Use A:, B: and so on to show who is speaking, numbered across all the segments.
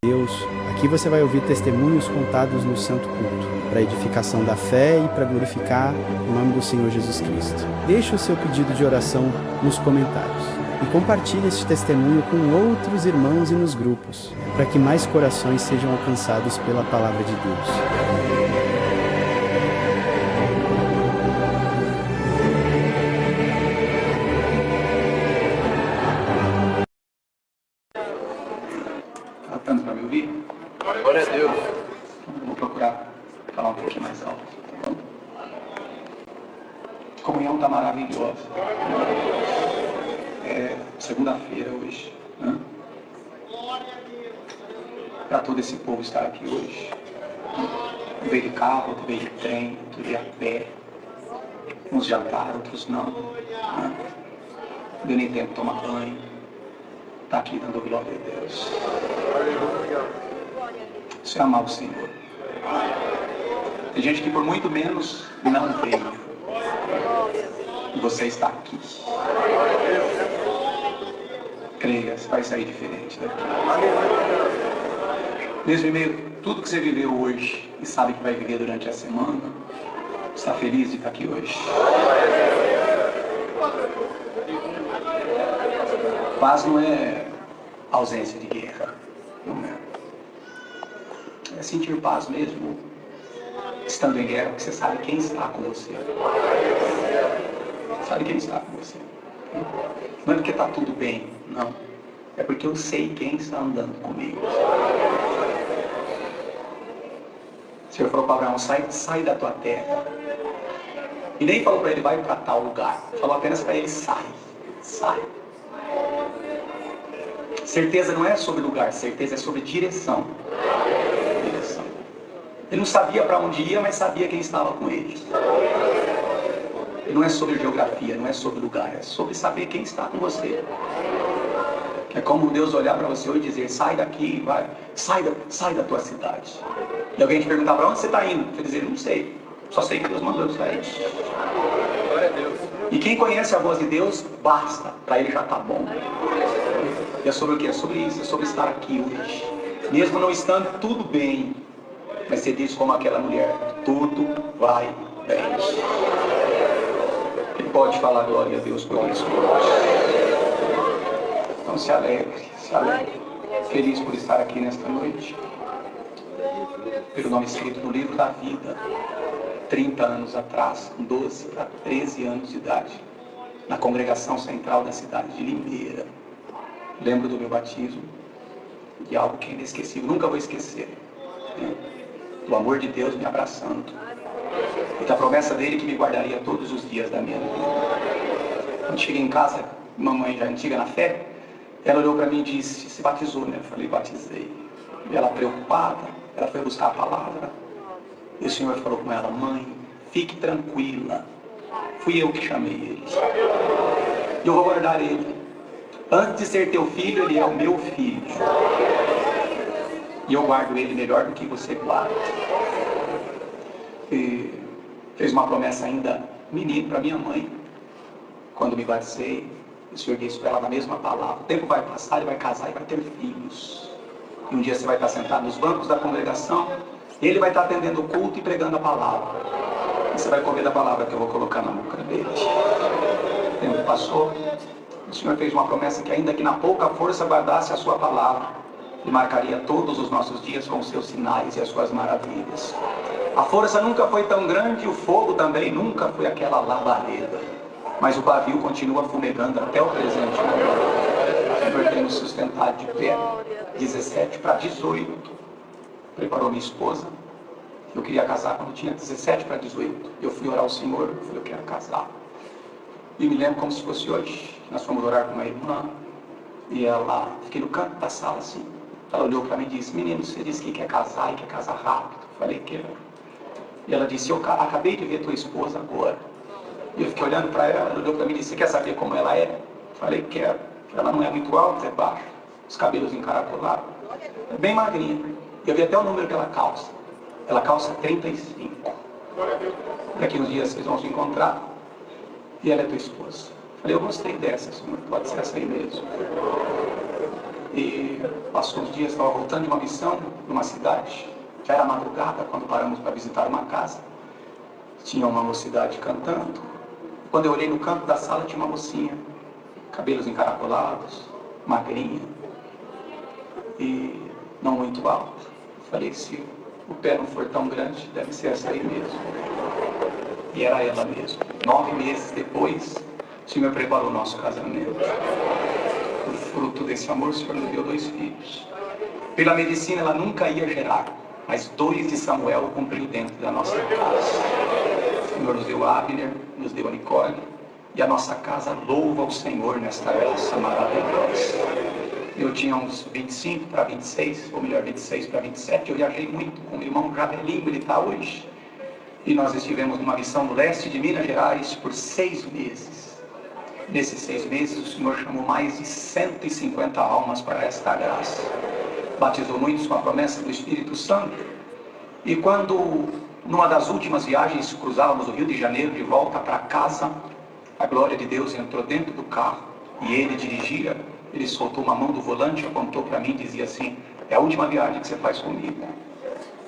A: Deus. Aqui você vai ouvir testemunhos contados no Santo Culto, para edificação da fé e para glorificar o nome do Senhor Jesus Cristo. Deixe o seu pedido de oração nos comentários e compartilhe este testemunho com outros irmãos e nos grupos, para que mais corações sejam alcançados pela palavra de Deus.
B: Para me ouvir? Glória a Deus. Vou procurar falar um pouquinho mais alto. Tá bom? A comunhão está maravilhosa. É segunda-feira hoje. Né? Para todo esse povo estar aqui hoje. Veio de carro, outro veio de trem, outro veio a pé. Uns jantaram, outros não. Né? Não deu nem tempo de tomar banho. Está aqui dando glória a Deus. Isso é amar o Senhor. Tem gente que por muito menos não veio. E você está aqui. Creia, você vai sair diferente daqui. Mesmo em meio a tudo que você viveu hoje e sabe que vai viver durante a semana, está feliz de estar aqui hoje. Paz não é ausência de guerra, não é. É sentir paz mesmo, estando em guerra, porque você sabe quem está com você. Sabe quem está com você. Não é porque está tudo bem, não. É porque eu sei quem está andando comigo. O Senhor falou para Abraão, sai da tua terra. E nem falou para ele, vai para tal lugar. Falou apenas para ele, sai. Certeza não é sobre lugar, certeza é sobre direção. Ele não sabia para onde ia, mas sabia quem estava com ele. Não é sobre geografia, não é sobre lugar, é sobre saber quem está com você. É como Deus olhar para você e dizer, sai daqui, vai, sai da tua cidade. E alguém te perguntar, para onde você está indo? Você dizer, não sei, só sei que Deus mandou eu sair. Glória a Deus. E quem conhece a voz de Deus, basta, para ele já está bom. E é sobre o que? É sobre isso, é sobre estar aqui hoje. Mesmo não estando tudo bem, mas você diz como aquela mulher, tudo vai bem. Ele pode falar glória a Deus por isso. Então se alegre. Feliz por estar aqui nesta noite. Pelo nome escrito no livro da vida, 30 anos atrás, com 12 a 13 anos de idade, na congregação central da cidade de Limeira. Lembro do meu batismo, de algo que é inesquecível, nunca vou esquecer. Né? Do amor de Deus me abraçando. E da promessa dele que me guardaria todos os dias da minha vida. Quando cheguei em casa, mamãe já antiga na fé, ela olhou para mim e disse, se batizou, né? Eu falei, batizei. E ela preocupada, ela foi buscar a palavra. E o Senhor falou com ela, mãe, fique tranquila. Fui eu que chamei ele. E eu vou guardar ele. Antes de ser teu filho, ele é o meu filho. E eu guardo ele melhor do que você guarda. E fez uma promessa ainda menino para minha mãe. Quando me batizei, o Senhor disse para ela na mesma palavra. O tempo vai passar, ele vai casar e vai ter filhos. E um dia você vai estar sentado nos bancos da congregação. Ele vai estar atendendo o culto e pregando a palavra. E você vai comer da palavra que eu vou colocar na boca dele. O tempo passou. O Senhor fez uma promessa que ainda que na pouca força guardasse a sua palavra, e marcaria todos os nossos dias com os seus sinais e as suas maravilhas. A força nunca foi tão grande, o fogo também nunca foi aquela labareda. Mas o pavio continua fumegando até o presente momento. O Senhor tem nos sustentado de pé. 17 para 18. Preparou minha esposa. Eu queria casar quando tinha 17 para 18. Eu fui orar ao Senhor, eu falei, eu quero casar. E me lembro como se fosse hoje. Nós fomos orar com uma irmã. E ela, fiquei no canto da sala assim. Ela olhou para mim e disse, menino, você disse que quer casar e quer casar rápido. Eu falei, quero. E ela disse, eu acabei de ver tua esposa agora. E eu fiquei olhando para ela, ela olhou para mim e disse, você quer saber como ela é? Eu falei, quero. Ela não é muito alta, é baixa. Os cabelos encaracolados. É bem magrinha. Eu vi até o número que ela calça. Ela calça 35. Daqui uns dias vocês vão se encontrar. E ela é tua esposa. Eu falei, eu gostei dessa, senhor. Pode ser essa aí mesmo. E passou uns dias, estava voltando de uma missão numa cidade. Já era madrugada quando paramos para visitar uma casa. Tinha uma mocidade cantando. Quando eu olhei no canto da sala, tinha uma mocinha, cabelos encaracolados, magrinha e não muito alta. Falei, se o pé não for tão grande, deve ser essa aí mesmo. E era ela mesmo. 9 meses depois, o Senhor preparou o nosso casamento. O fruto desse amor, o Senhor nos deu 2 filhos. Pela medicina, ela nunca ia gerar, mas 2 de Samuel cumpriu dentro da nossa casa. O Senhor nos deu Abner, nos deu a Nicole, e a nossa casa louva o Senhor nesta graça maravilhosa. Eu tinha uns 25 para 26, ou melhor, 26 para 27, eu viajei muito com o irmão já velhinho, ele está hoje. E nós estivemos numa missão no leste de Minas Gerais por 6 meses. Nesses 6 meses, o Senhor chamou mais de 150 almas para esta graça. Batizou muitos com a promessa do Espírito Santo. E quando, numa das últimas viagens, cruzávamos o Rio de Janeiro de volta para casa, a glória de Deus entrou dentro do carro e ele dirigia. Ele soltou uma mão do volante, apontou para mim e dizia assim, é a última viagem que você faz comigo.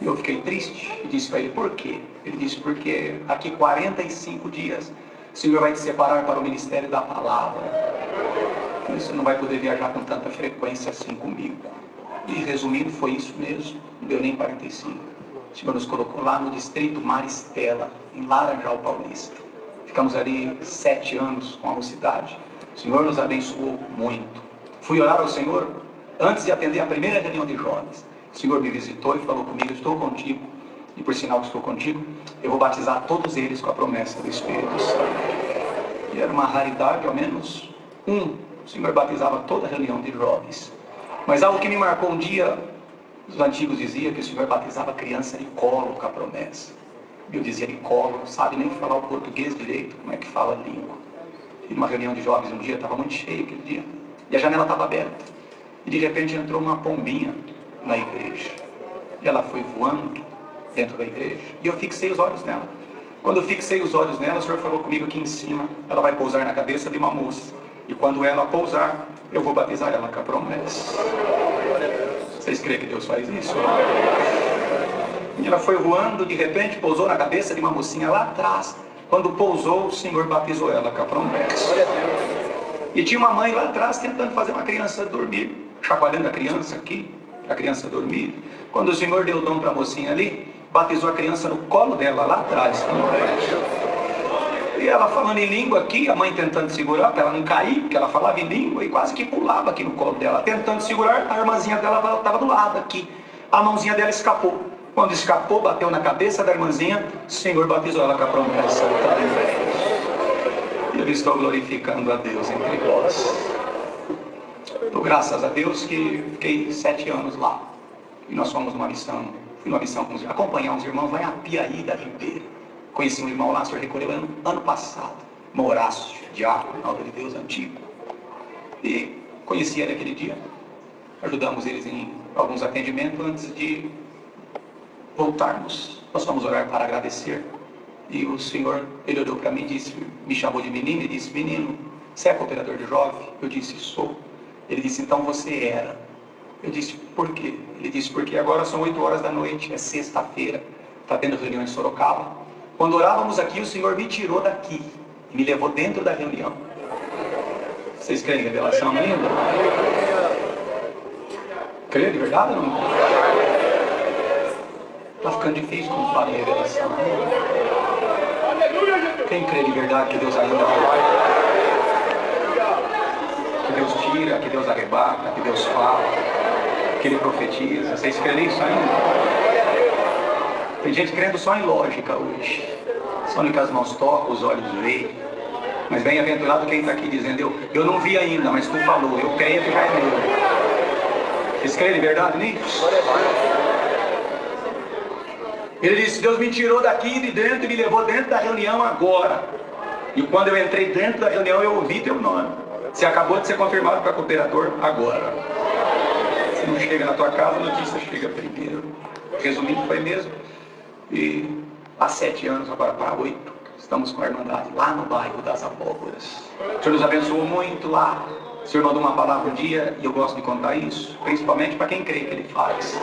B: E eu fiquei triste e disse para ele, por quê? Ele disse, porque aqui 45 dias o Senhor vai te separar para o ministério da palavra. Você não vai poder viajar com tanta frequência assim comigo. E resumindo, foi isso mesmo, não deu nem 45. O Senhor nos colocou lá no distrito Maristela, em Laranjal Paulista. Ficamos ali 7 anos com a mocidade. O Senhor nos abençoou muito. Fui orar ao Senhor antes de atender a primeira reunião de jovens. O Senhor me visitou e falou comigo, estou contigo. E por sinal que estou contigo, eu vou batizar todos eles com a promessa do Espírito Santo. E era uma raridade, ao menos o Senhor batizava toda a reunião de jovens. Mas algo que me marcou um dia, os antigos diziam que o Senhor batizava criança de colo com a promessa. Eu dizia de colo, não sabe nem falar o português direito, como é que fala a língua. E numa reunião de jovens um dia, estava muito cheio aquele dia, e a janela estava aberta. E de repente entrou uma pombinha na igreja. E ela foi voando dentro da igreja. E eu fixei os olhos nela. Quando eu fixei os olhos nela, o Senhor falou comigo aqui em cima, ela vai pousar na cabeça de uma moça. E quando ela pousar, eu vou batizar ela com a promessa. Vocês creem que Deus faz isso? E ela foi voando, de repente pousou na cabeça de uma mocinha lá atrás. Quando pousou, o Senhor batizou ela com a promessa. E tinha uma mãe lá atrás tentando fazer uma criança dormir, chacoalhando a criança aqui, a criança dormir. Quando o Senhor deu o dom para a mocinha ali, batizou a criança no colo dela lá atrás. E ela falando em língua aqui, a mãe tentando segurar para ela não cair, porque ela falava em língua e quase que pulava aqui no colo dela. Tentando segurar, a irmãzinha dela estava do lado aqui. A mãozinha dela escapou. Quando escapou, bateu na cabeça da irmãzinha, o Senhor batizou ela com a promessa. Eu estou glorificando a Deus entre vós. Dou graças a Deus que fiquei 7 anos lá. E nós fomos numa missão, fui numa missão com acompanhar uns irmãos lá em Apiaí da Ribeira. Conheci um irmão lá, o senhor recolheu ano passado, irmão Horácio, diácono, na obra de Deus antigo. E conheci ele aquele dia. Ajudamos eles em alguns atendimentos antes de voltarmos. Nós fomos orar para agradecer. E o Senhor, ele olhou para mim e disse, me chamou de menino e disse, menino, você é cooperador de jovem? Eu disse, sou. Ele disse, então você era. Eu disse, por quê? Ele disse, porque agora são 8 horas da noite, é sexta-feira, está tendo reunião em Sorocaba. Quando orávamos aqui, o Senhor me tirou daqui e me levou dentro da reunião. Vocês creem em revelação ainda? Creem de verdade ou não? Está ficando difícil quando fala em revelação. Quem crê de verdade que Deus ainda vai? Que Deus tira, que Deus arrebata, que Deus fala, que Ele profetiza. Vocês creem nisso ainda? Tem gente crendo só em lógica hoje. Só no que as mãos tocam, os olhos veem. Mas bem-aventurado quem está aqui dizendo, eu não vi ainda, mas tu falou, eu creio que já é meu. Vocês creem de verdade nisso? Ele disse, Deus me tirou daqui de dentro e me levou dentro da reunião agora. E quando eu entrei dentro da reunião, eu ouvi teu nome. Você acabou de ser confirmado para cooperador agora. Se não chega na tua casa, a notícia chega primeiro. Resumindo, foi mesmo. E há 7 anos, agora para 8, estamos com a Irmandade lá no bairro das Abóboras. O Senhor nos abençoou muito lá. O Senhor mandou uma palavra um dia, e eu gosto de contar isso, principalmente para quem crê que Ele faz.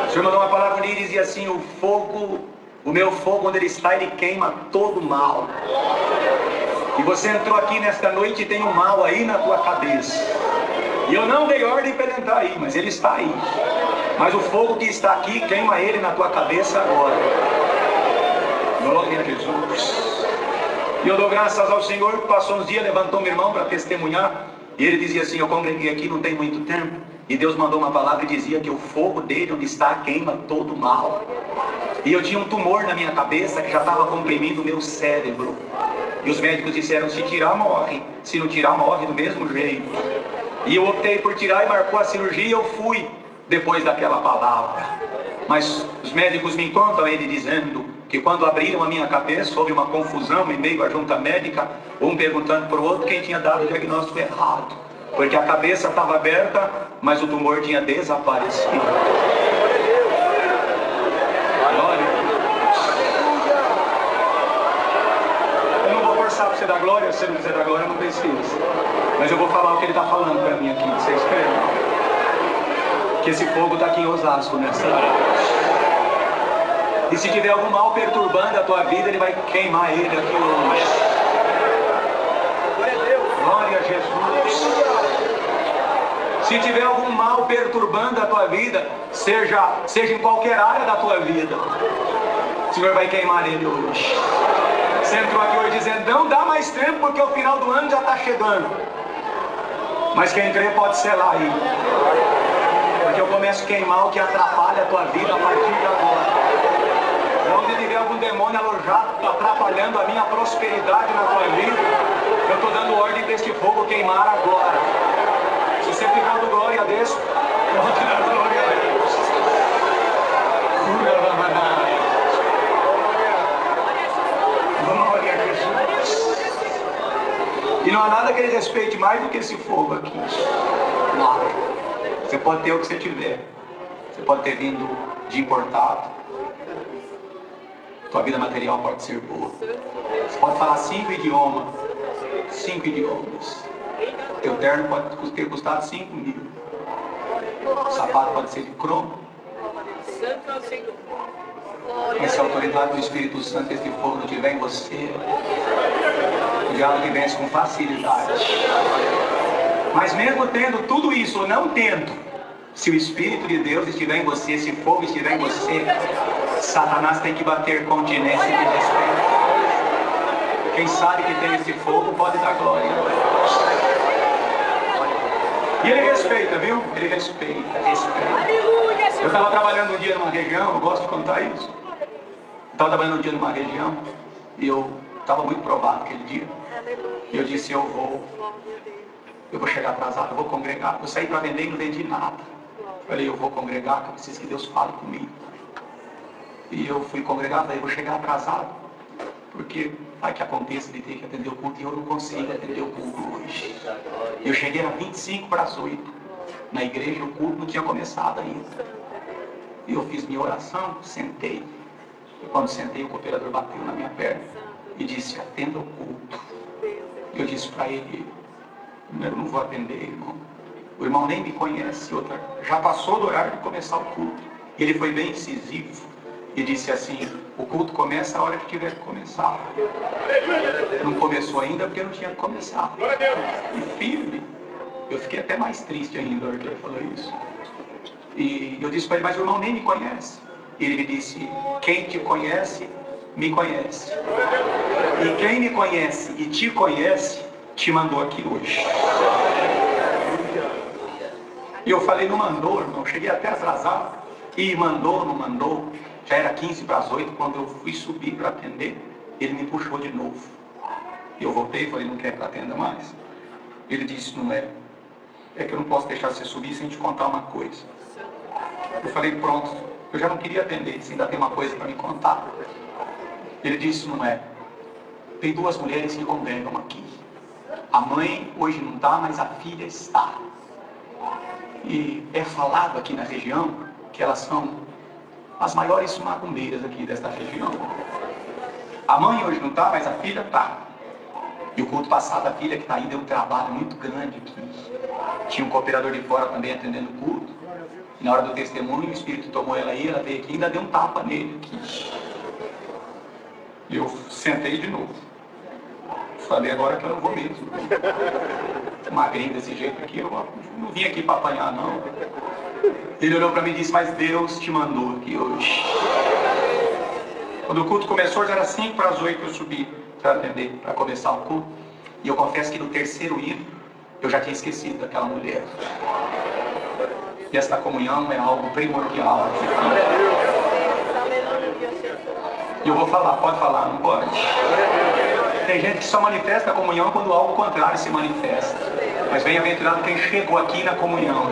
B: O Senhor mandou uma palavra um dia e dizia assim: o fogo, o meu fogo, onde Ele está, Ele queima todo o mal. E você entrou aqui nesta noite e tem um mal aí na tua cabeça. E eu não dei ordem para ele entrar aí, mas ele está aí. Mas o fogo que está aqui, queima ele na tua cabeça agora. Glória a Jesus. E eu dou graças ao Senhor que passou uns dias, levantou meu irmão para testemunhar. E ele dizia assim: eu congreguei aqui não tem muito tempo. E Deus mandou uma palavra e dizia que o fogo dele, onde está, queima todo o mal. E eu tinha um tumor na minha cabeça que já estava comprimindo o meu cérebro. E os médicos disseram: se tirar, morre. Se não tirar, morre do mesmo jeito. E eu optei por tirar e marcou a cirurgia e eu fui depois daquela palavra. Mas os médicos me contam ele dizendo que quando abriram a minha cabeça, houve uma confusão em meio à junta médica, um perguntando para o outro quem tinha dado o diagnóstico errado. Porque a cabeça estava aberta, mas o tumor tinha desaparecido. Glória. Eu não vou forçar para você dar glória, se você não quiser dar glória, não precisa. Mas eu vou falar o que ele está falando para mim aqui, vocês creem? Que esse fogo está aqui em Osasco nessa área. E se tiver algum mal perturbando a tua vida, ele vai queimar ele aqui hoje. Glória a Jesus. Se tiver algum mal perturbando a tua vida, seja em qualquer área da tua vida, o Senhor vai queimar ele hoje. Você entrou aqui hoje dizendo: não dá mais tempo porque o final do ano já está chegando. Mas quem crê pode selar aí. Porque eu começo a queimar o que atrapalha a tua vida a partir de agora. Onde tiver algum demônio alojado atrapalhando a minha prosperidade na tua vida, eu estou dando ordem para este fogo queimar agora. Se você ficar dando glória a Deus, eu vou te dar glória a Deus. Glória a Jesus. E não há nada que ele respeite mais do que esse fogo aqui. Nada. Você pode ter o que você tiver. Você pode ter vindo de importado. Tua vida material pode ser boa. Você pode falar 5 idiomas. 5 idiomas. Teu terno pode ter custado 5 mil. O sapato pode ser de cromo. Mas se a autoridade do Espírito Santo, esse fogo não estiver em você, o diabo te vence com facilidade. Mas mesmo tendo tudo isso ou não tendo, se o Espírito de Deus estiver em você, se o fogo estiver em você, Satanás tem que bater continência de respeito. Quem sabe que tem esse fogo pode dar glória. E ele respeita, viu? Ele respeita. Eu estava trabalhando um dia numa região, eu gosto de contar isso. Estava trabalhando um dia numa região e eu estava muito provado aquele dia. E eu disse: eu vou chegar atrasado, eu vou congregar. Eu saí para vender e não vendi nada. Falei: eu vou congregar, que eu preciso que Deus fale comigo. E eu fui congregar, falei: eu vou chegar atrasado, porque vai que aconteça de ter que atender o culto e eu não consigo atender o culto hoje. Eu cheguei a 25 para as 8 na igreja, o culto não tinha começado ainda. E eu fiz minha oração, sentei. E quando sentei, o cooperador bateu na minha perna e disse: atenda o culto. Eu disse para ele: eu não vou atender, irmão. O irmão nem me conhece. Outra, já passou do horário de começar o culto. E ele foi bem incisivo e disse assim: o culto começa a hora que tiver que começar. Não começou ainda porque não tinha que começar. E firme. Eu fiquei até mais triste ainda na hora que ele falou isso. E eu disse para ele: mas o irmão nem me conhece. E ele me disse: quem te conhece, me conhece. E quem me conhece e te conhece, te mandou aqui hoje. E eu falei: não mandou, irmão. Cheguei até atrasado. E mandou, não mandou. Já era 15 para as 8, quando eu fui subir para atender, ele me puxou de novo. E eu voltei e falei: não quer que eu atenda mais? Ele disse: não é. É que eu não posso deixar você subir sem te contar uma coisa. Eu falei: pronto, eu já não queria atender, se ainda tem uma coisa para me contar. Ele disse: não é. Tem 2 mulheres que congregam aqui. A mãe hoje não está, mas a filha está. E é falado aqui na região que elas são as maiores macumbeiras aqui desta região. A mãe hoje não está, mas a filha está. E o culto passado, a filha que está aí deu um trabalho muito grande aqui. Tinha um cooperador de fora também atendendo o culto. E na hora do testemunho, o Espírito tomou ela aí, ela veio aqui e ainda deu um tapa nele aqui. E eu sentei de novo. Falei, agora que eu não vou mesmo. Magrinho desse jeito aqui, eu não vim aqui para apanhar, não. Ele olhou para mim e disse, mas Deus te mandou aqui hoje. Quando o culto começou, já era 7:55 que eu subi para atender, para começar o culto. E eu confesso que no terceiro hino, eu já tinha esquecido daquela mulher. E esta comunhão é algo primordial. E eu vou falar, pode falar, não pode? Tem gente que só manifesta a comunhão quando algo contrário se manifesta. Mas bem-aventurado quem chegou aqui na comunhão.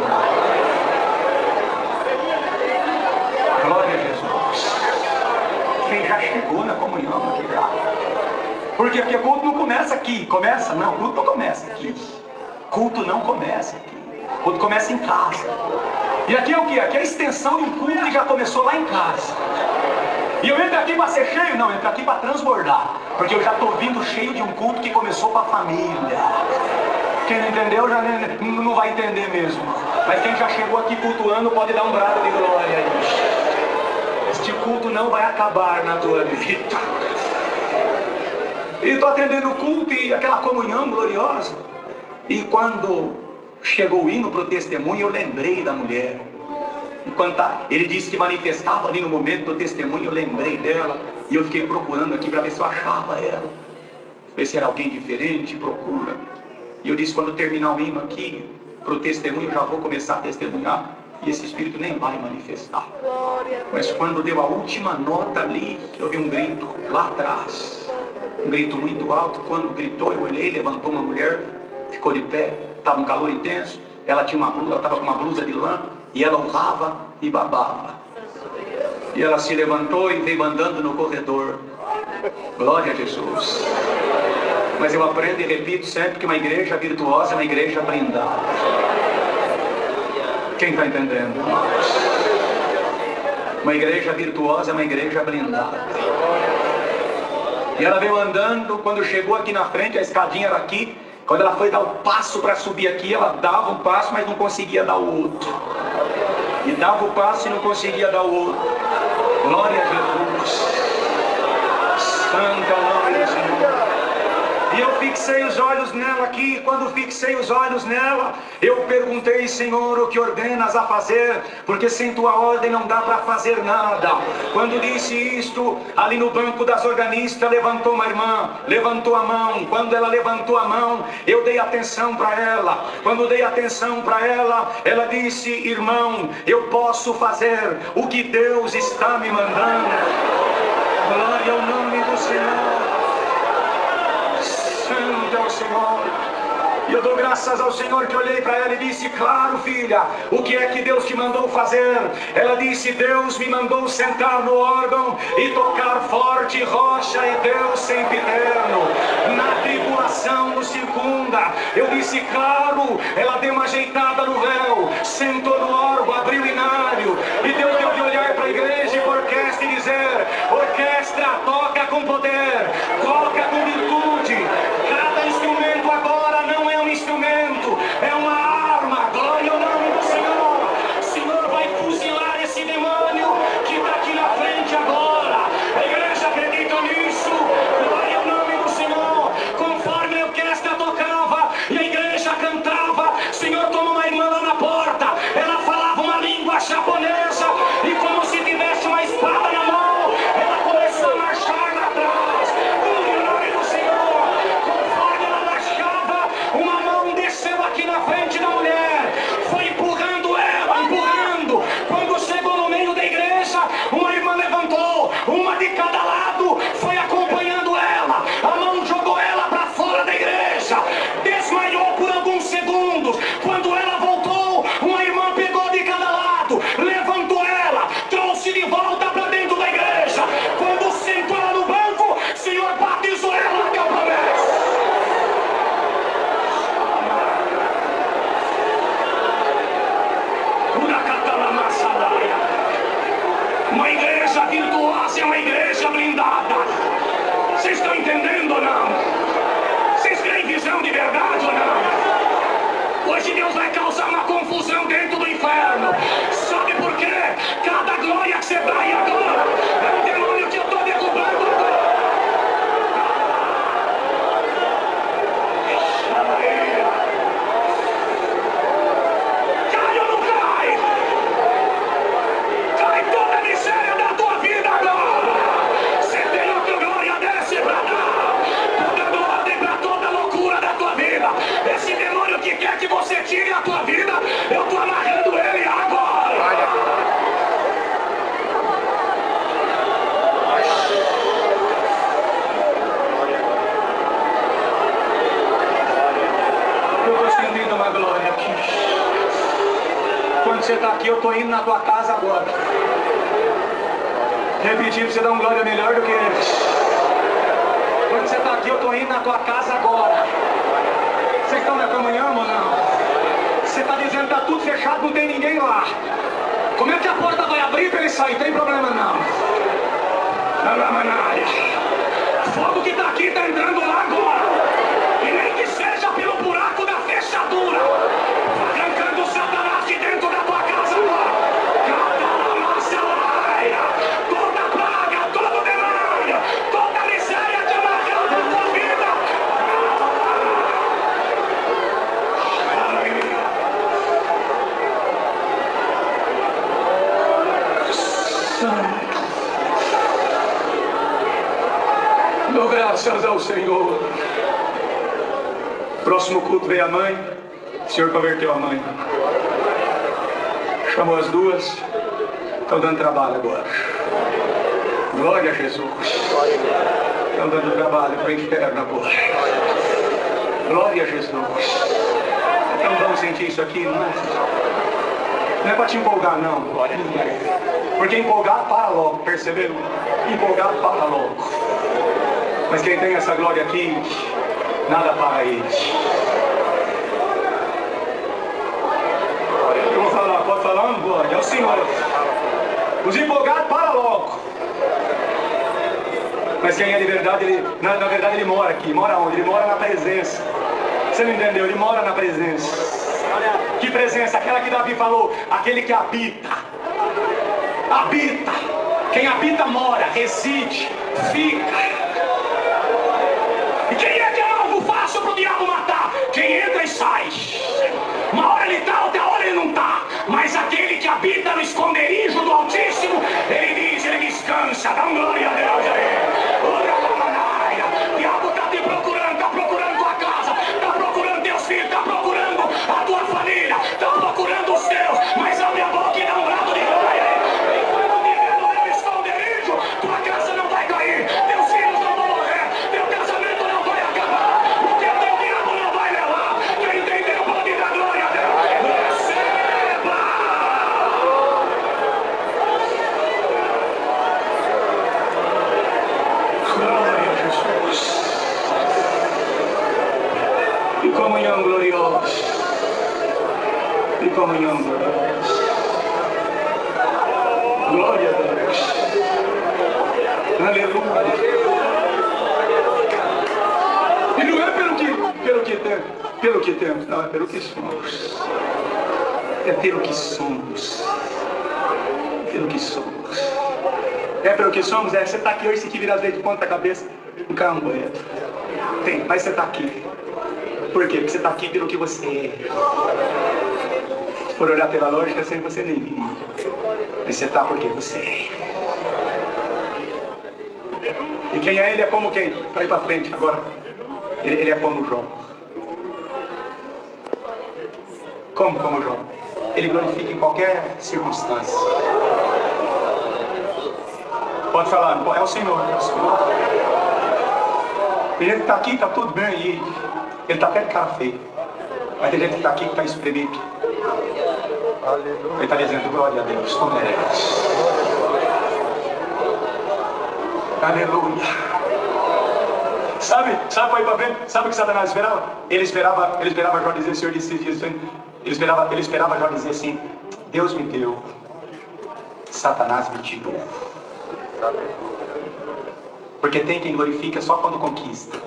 B: Glória a Jesus. Quem já chegou na comunhão aqui já. Porque o culto não começa aqui. Começa? Não, o culto não começa aqui. Culto não começa aqui. O culto começa em casa. E aqui é o quê? Aqui é a extensão de um culto que já começou lá em casa. E eu entro aqui para ser cheio? Não, eu entro aqui para transbordar. Porque eu já estou vindo cheio de um culto que começou para a família. Quem não entendeu já não vai entender mesmo. Mas quem já chegou aqui cultuando pode dar um brado de glória aí. Este culto não vai acabar na tua vida. E estou atendendo o culto e aquela comunhão gloriosa. E quando chegou o hino para o testemunho, eu lembrei da mulher. Enquanto ele disse que manifestava ali no momento do testemunho, eu lembrei dela. E eu fiquei procurando aqui para ver se eu achava ela. Ver se era alguém diferente, procura. E eu disse, quando terminar o hino aqui, para o testemunho, eu já vou começar a testemunhar. E esse Espírito nem vai manifestar. Mas quando deu a última nota ali, eu vi um grito lá atrás. Um grito muito alto. Quando gritou, eu olhei, levantou uma mulher, ficou de pé. Estava um calor intenso. Ela tinha uma blusa, ela estava com uma blusa de lã. E ela urrava e babava. E ela se levantou e veio andando no corredor. Glória a Jesus. Mas eu aprendo e repito sempre que uma igreja virtuosa é uma igreja blindada. Quem está entendendo? Uma igreja virtuosa é uma igreja blindada. E ela veio andando, quando chegou aqui na frente, a escadinha era aqui. Quando ela foi dar o passo para subir aqui, ela dava um passo, mas não conseguia dar o outro. E dava o passo e não conseguia dar o outro. Glória a Jesus. Santo é o nome do Senhor. E eu fixei os olhos nela aqui. Quando fixei os olhos nela, eu perguntei, Senhor, o que ordenas a fazer? Porque sem tua ordem não dá para fazer nada. Quando disse isto, ali no banco das organistas, levantou uma irmã, levantou a mão. Quando ela levantou a mão, eu dei atenção para ela. Quando dei atenção para ela, ela disse, irmão, eu posso fazer o que Deus está me mandando. Glória ao nome do Senhor. Santo é o Senhor. E eu dou graças ao Senhor que olhei para ela e disse, claro filha, o que é que Deus te mandou fazer? Ela disse, Deus me mandou sentar no órgão e tocar forte, rocha e Deus sempre eterno. Na tribulação nos circunda. Eu disse, claro. Ela deu uma ajeitada no véu, sentou no órgão, abriu o inário e Deus deu de olhar para a igreja e para a orquestra e dizer, orquestra, toca com poder, toca com virtude. Cada instrumento agora não é um instrumento, é uma arma. Glória ao nome do Senhor. O Senhor vai fuzilar esse demônio que está aqui na frente agora. A igreja acredita nisso. Glória ao nome do Senhor. Conforme a orquestra tocava e a igreja cantava, o Senhor tomou uma irmã lá na porta. Ela falava uma língua japonesa e como se tivesse uma espada na mão, ela começou a marchar lá atrás. Glória ao nome do Senhor. Conforme ela marchava, uma mão desceu aqui na frente da mulher, foi empurrando ela, empurrando. Quando chegou no meio da igreja, uma irmã levantou, uma de cada lado, foi acompanhando ela. A mão jogou ela para fora da igreja, desmaiou por alguns segundos. Quando ela voltou, uma irmã pegou de cada lado, levantou ela, trouxe de volta para dentro da igreja. Quando sentou ela no banco, o Senhor batizou ela na promessa. Uma igreja virtuosa é uma igreja blindada. Vocês estão entendendo ou não? Vocês creem em visão de verdade ou não? Hoje Deus vai causar uma confusão dentro do inferno. Sabe por quê? Cada glória que você vai agora é um demônio que eu estou derrubando agora. Cai ou não cai? Cai toda a miséria da tua vida agora. Você tem outra glória desse pra dar. Tô dando ordem pra toda a loucura da tua vida. Esse demônio que quer que você tire a tua vida, eu tô amarrando ele agora. Eu tô sentindo uma glória aqui. Quando você está aqui, eu estou indo na tua casa agora. Repetir para você dar uma glória melhor do que eles. Quando você está aqui, eu estou indo na tua casa agora. Vocês estão na comunhão ou não? Você está dizendo que está tudo fechado, não tem ninguém lá. Como é que a porta vai abrir para ele sair? Tem problema não. Fogo que está aqui está entrando lá agora. E nem que seja pelo buraco da fechadura. Arrancando Satanás de dentro da tua casa agora. Cada massa laia. Toda praga, todo demônio. Toda miséria de amarrar na tua vida. Dou graças ao Senhor. Próximo culto veio a mãe. O Senhor converteu a mãe. Chamou as duas. Estão dando trabalho agora. Glória a Jesus. Estão dando trabalho para o inferno agora. Glória a Jesus. Então vamos sentir isso aqui, não é? Não é para te empolgar, não. Porque empolgado para logo, perceberam? Empolgado para logo. Mas quem tem essa glória aqui, nada para eles. Eu vou falar, pode falar, não pode? É o Senhor. Os empolgados, para logo. Mas quem é de verdade, ele, na verdade ele mora aqui. Mora onde? Ele mora na presença. Você não entendeu? Ele mora na presença. Que presença? Aquela que Davi falou. Aquele que habita. Habita. Quem habita mora, reside, fica. E quem é que é algo fácil para o diabo matar? Quem entra e sai. Uma hora ele está, outra hora ele não está. Mas aquele que habita no esconderijo do Altíssimo, ele diz, ele descansa. Dá glória a Deus aí. O diabo está te procurando, está procurando tua casa, está procurando teus filhos, está procurando a tua família, está procurando os teus. Mas abre a boca e dá um brado de glória aí. Enquanto viver no meu esconderijo, tua casa não vai cair, teus filhos não vão morrer, teu casamento não vai acabar, o teu diabo não vai levar. Quem entendeu pode dar glória a Deus. Receba! Glória a Jesus. E comunhão gloriosa. E comunhão gloriosa. Glória a Deus. Aleluia. E não é pelo que temos, não, é pelo que somos. É pelo que somos. Pelo que somos. É pelo que somos, é. Você está aqui hoje, se que virar as vezes de ponta cabeça, não cai um banheiro. Tem, mas você está aqui. Por quê? Porque você está aqui pelo que você é. Se for olhar pela lógica, sem você nem vive. Mas você está porque você é. E quem é ele é como quem? Para ir para frente agora. Ele é como João. Como João? Ele glorifica em qualquer circunstância. Pode falar, é o Senhor, é o Senhor. Tem gente que está aqui, está tudo bem, e ele está até de cara feio. Mas tem gente que está aqui que está espremido. Ele está dizendo, glória a Deus, como é. Aleluia. Sabe para ir para frente? Sabe o que Satanás esperava? Ele esperava Jó dizer, o Senhor disse isso. Ele esperava Jó dizer assim, Deus me deu, Satanás me tirou. Porque tem quem glorifica só quando conquista.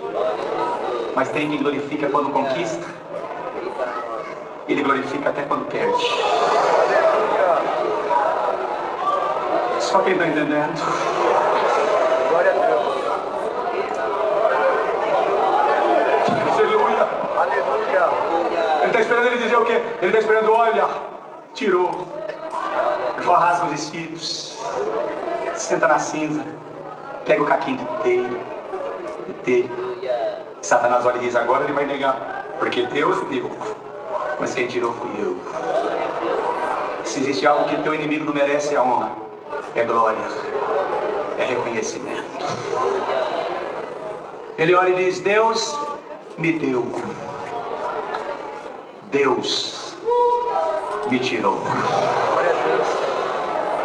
B: Mas tem quem glorifica quando conquista. Ele glorifica até quando perde. Só quem está entendendo.
C: Glória a Deus.
B: Aleluia.
C: Aleluia.
B: Ele está esperando ele dizer o quê? Ele está esperando, olha, tirou. Rasga os vestidos. Senta na cinza. Pega o caquinho de telho. Satanás olha e diz, agora ele vai negar. Porque Deus deu. Mas quem tirou fui eu. Se existe algo que teu inimigo não merece, é honra, é glória, é reconhecimento. Ele olha e diz, Deus me deu. Deus me tirou.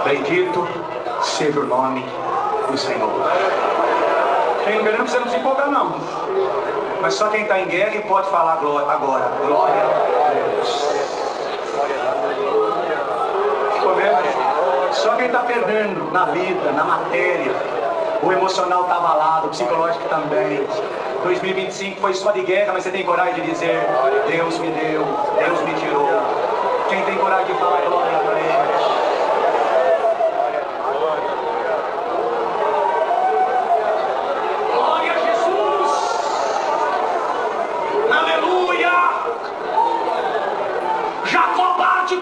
B: Bendito seja o nome do Senhor. Quem não quer não precisa se empolgar não. Mas só quem está em guerra pode falar glória agora. Glória a Deus. Ficou vendo? Só quem está perdendo na vida, na matéria. O emocional está abalado, o psicológico também. 2025 foi só de guerra, mas você tem coragem de dizer, Deus me deu, Deus me tirou. Quem tem coragem de falar glória para Ele?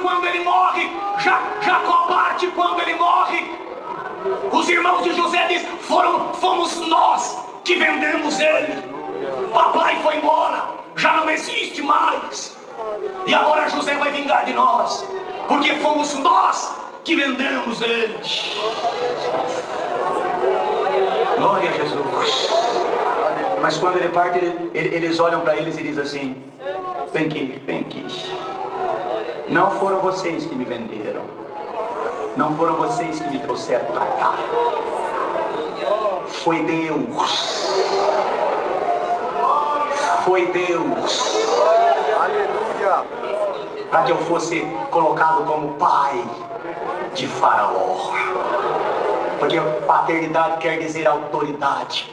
B: Quando ele morre, Jacó parte quando ele morre. Os irmãos de José dizem, fomos nós que vendemos ele. Papai foi embora, já não existe mais. E agora José vai vingar de nós, porque fomos nós que vendemos ele. Glória a Jesus. Mas quando ele parte, eles olham para eles e dizem assim, vem aqui. Não foram vocês que me venderam. Não foram vocês que me trouxeram para cá. Foi Deus. Foi Deus.
C: Aleluia.
B: Para que eu fosse colocado como pai de Faraó. Porque paternidade quer dizer autoridade.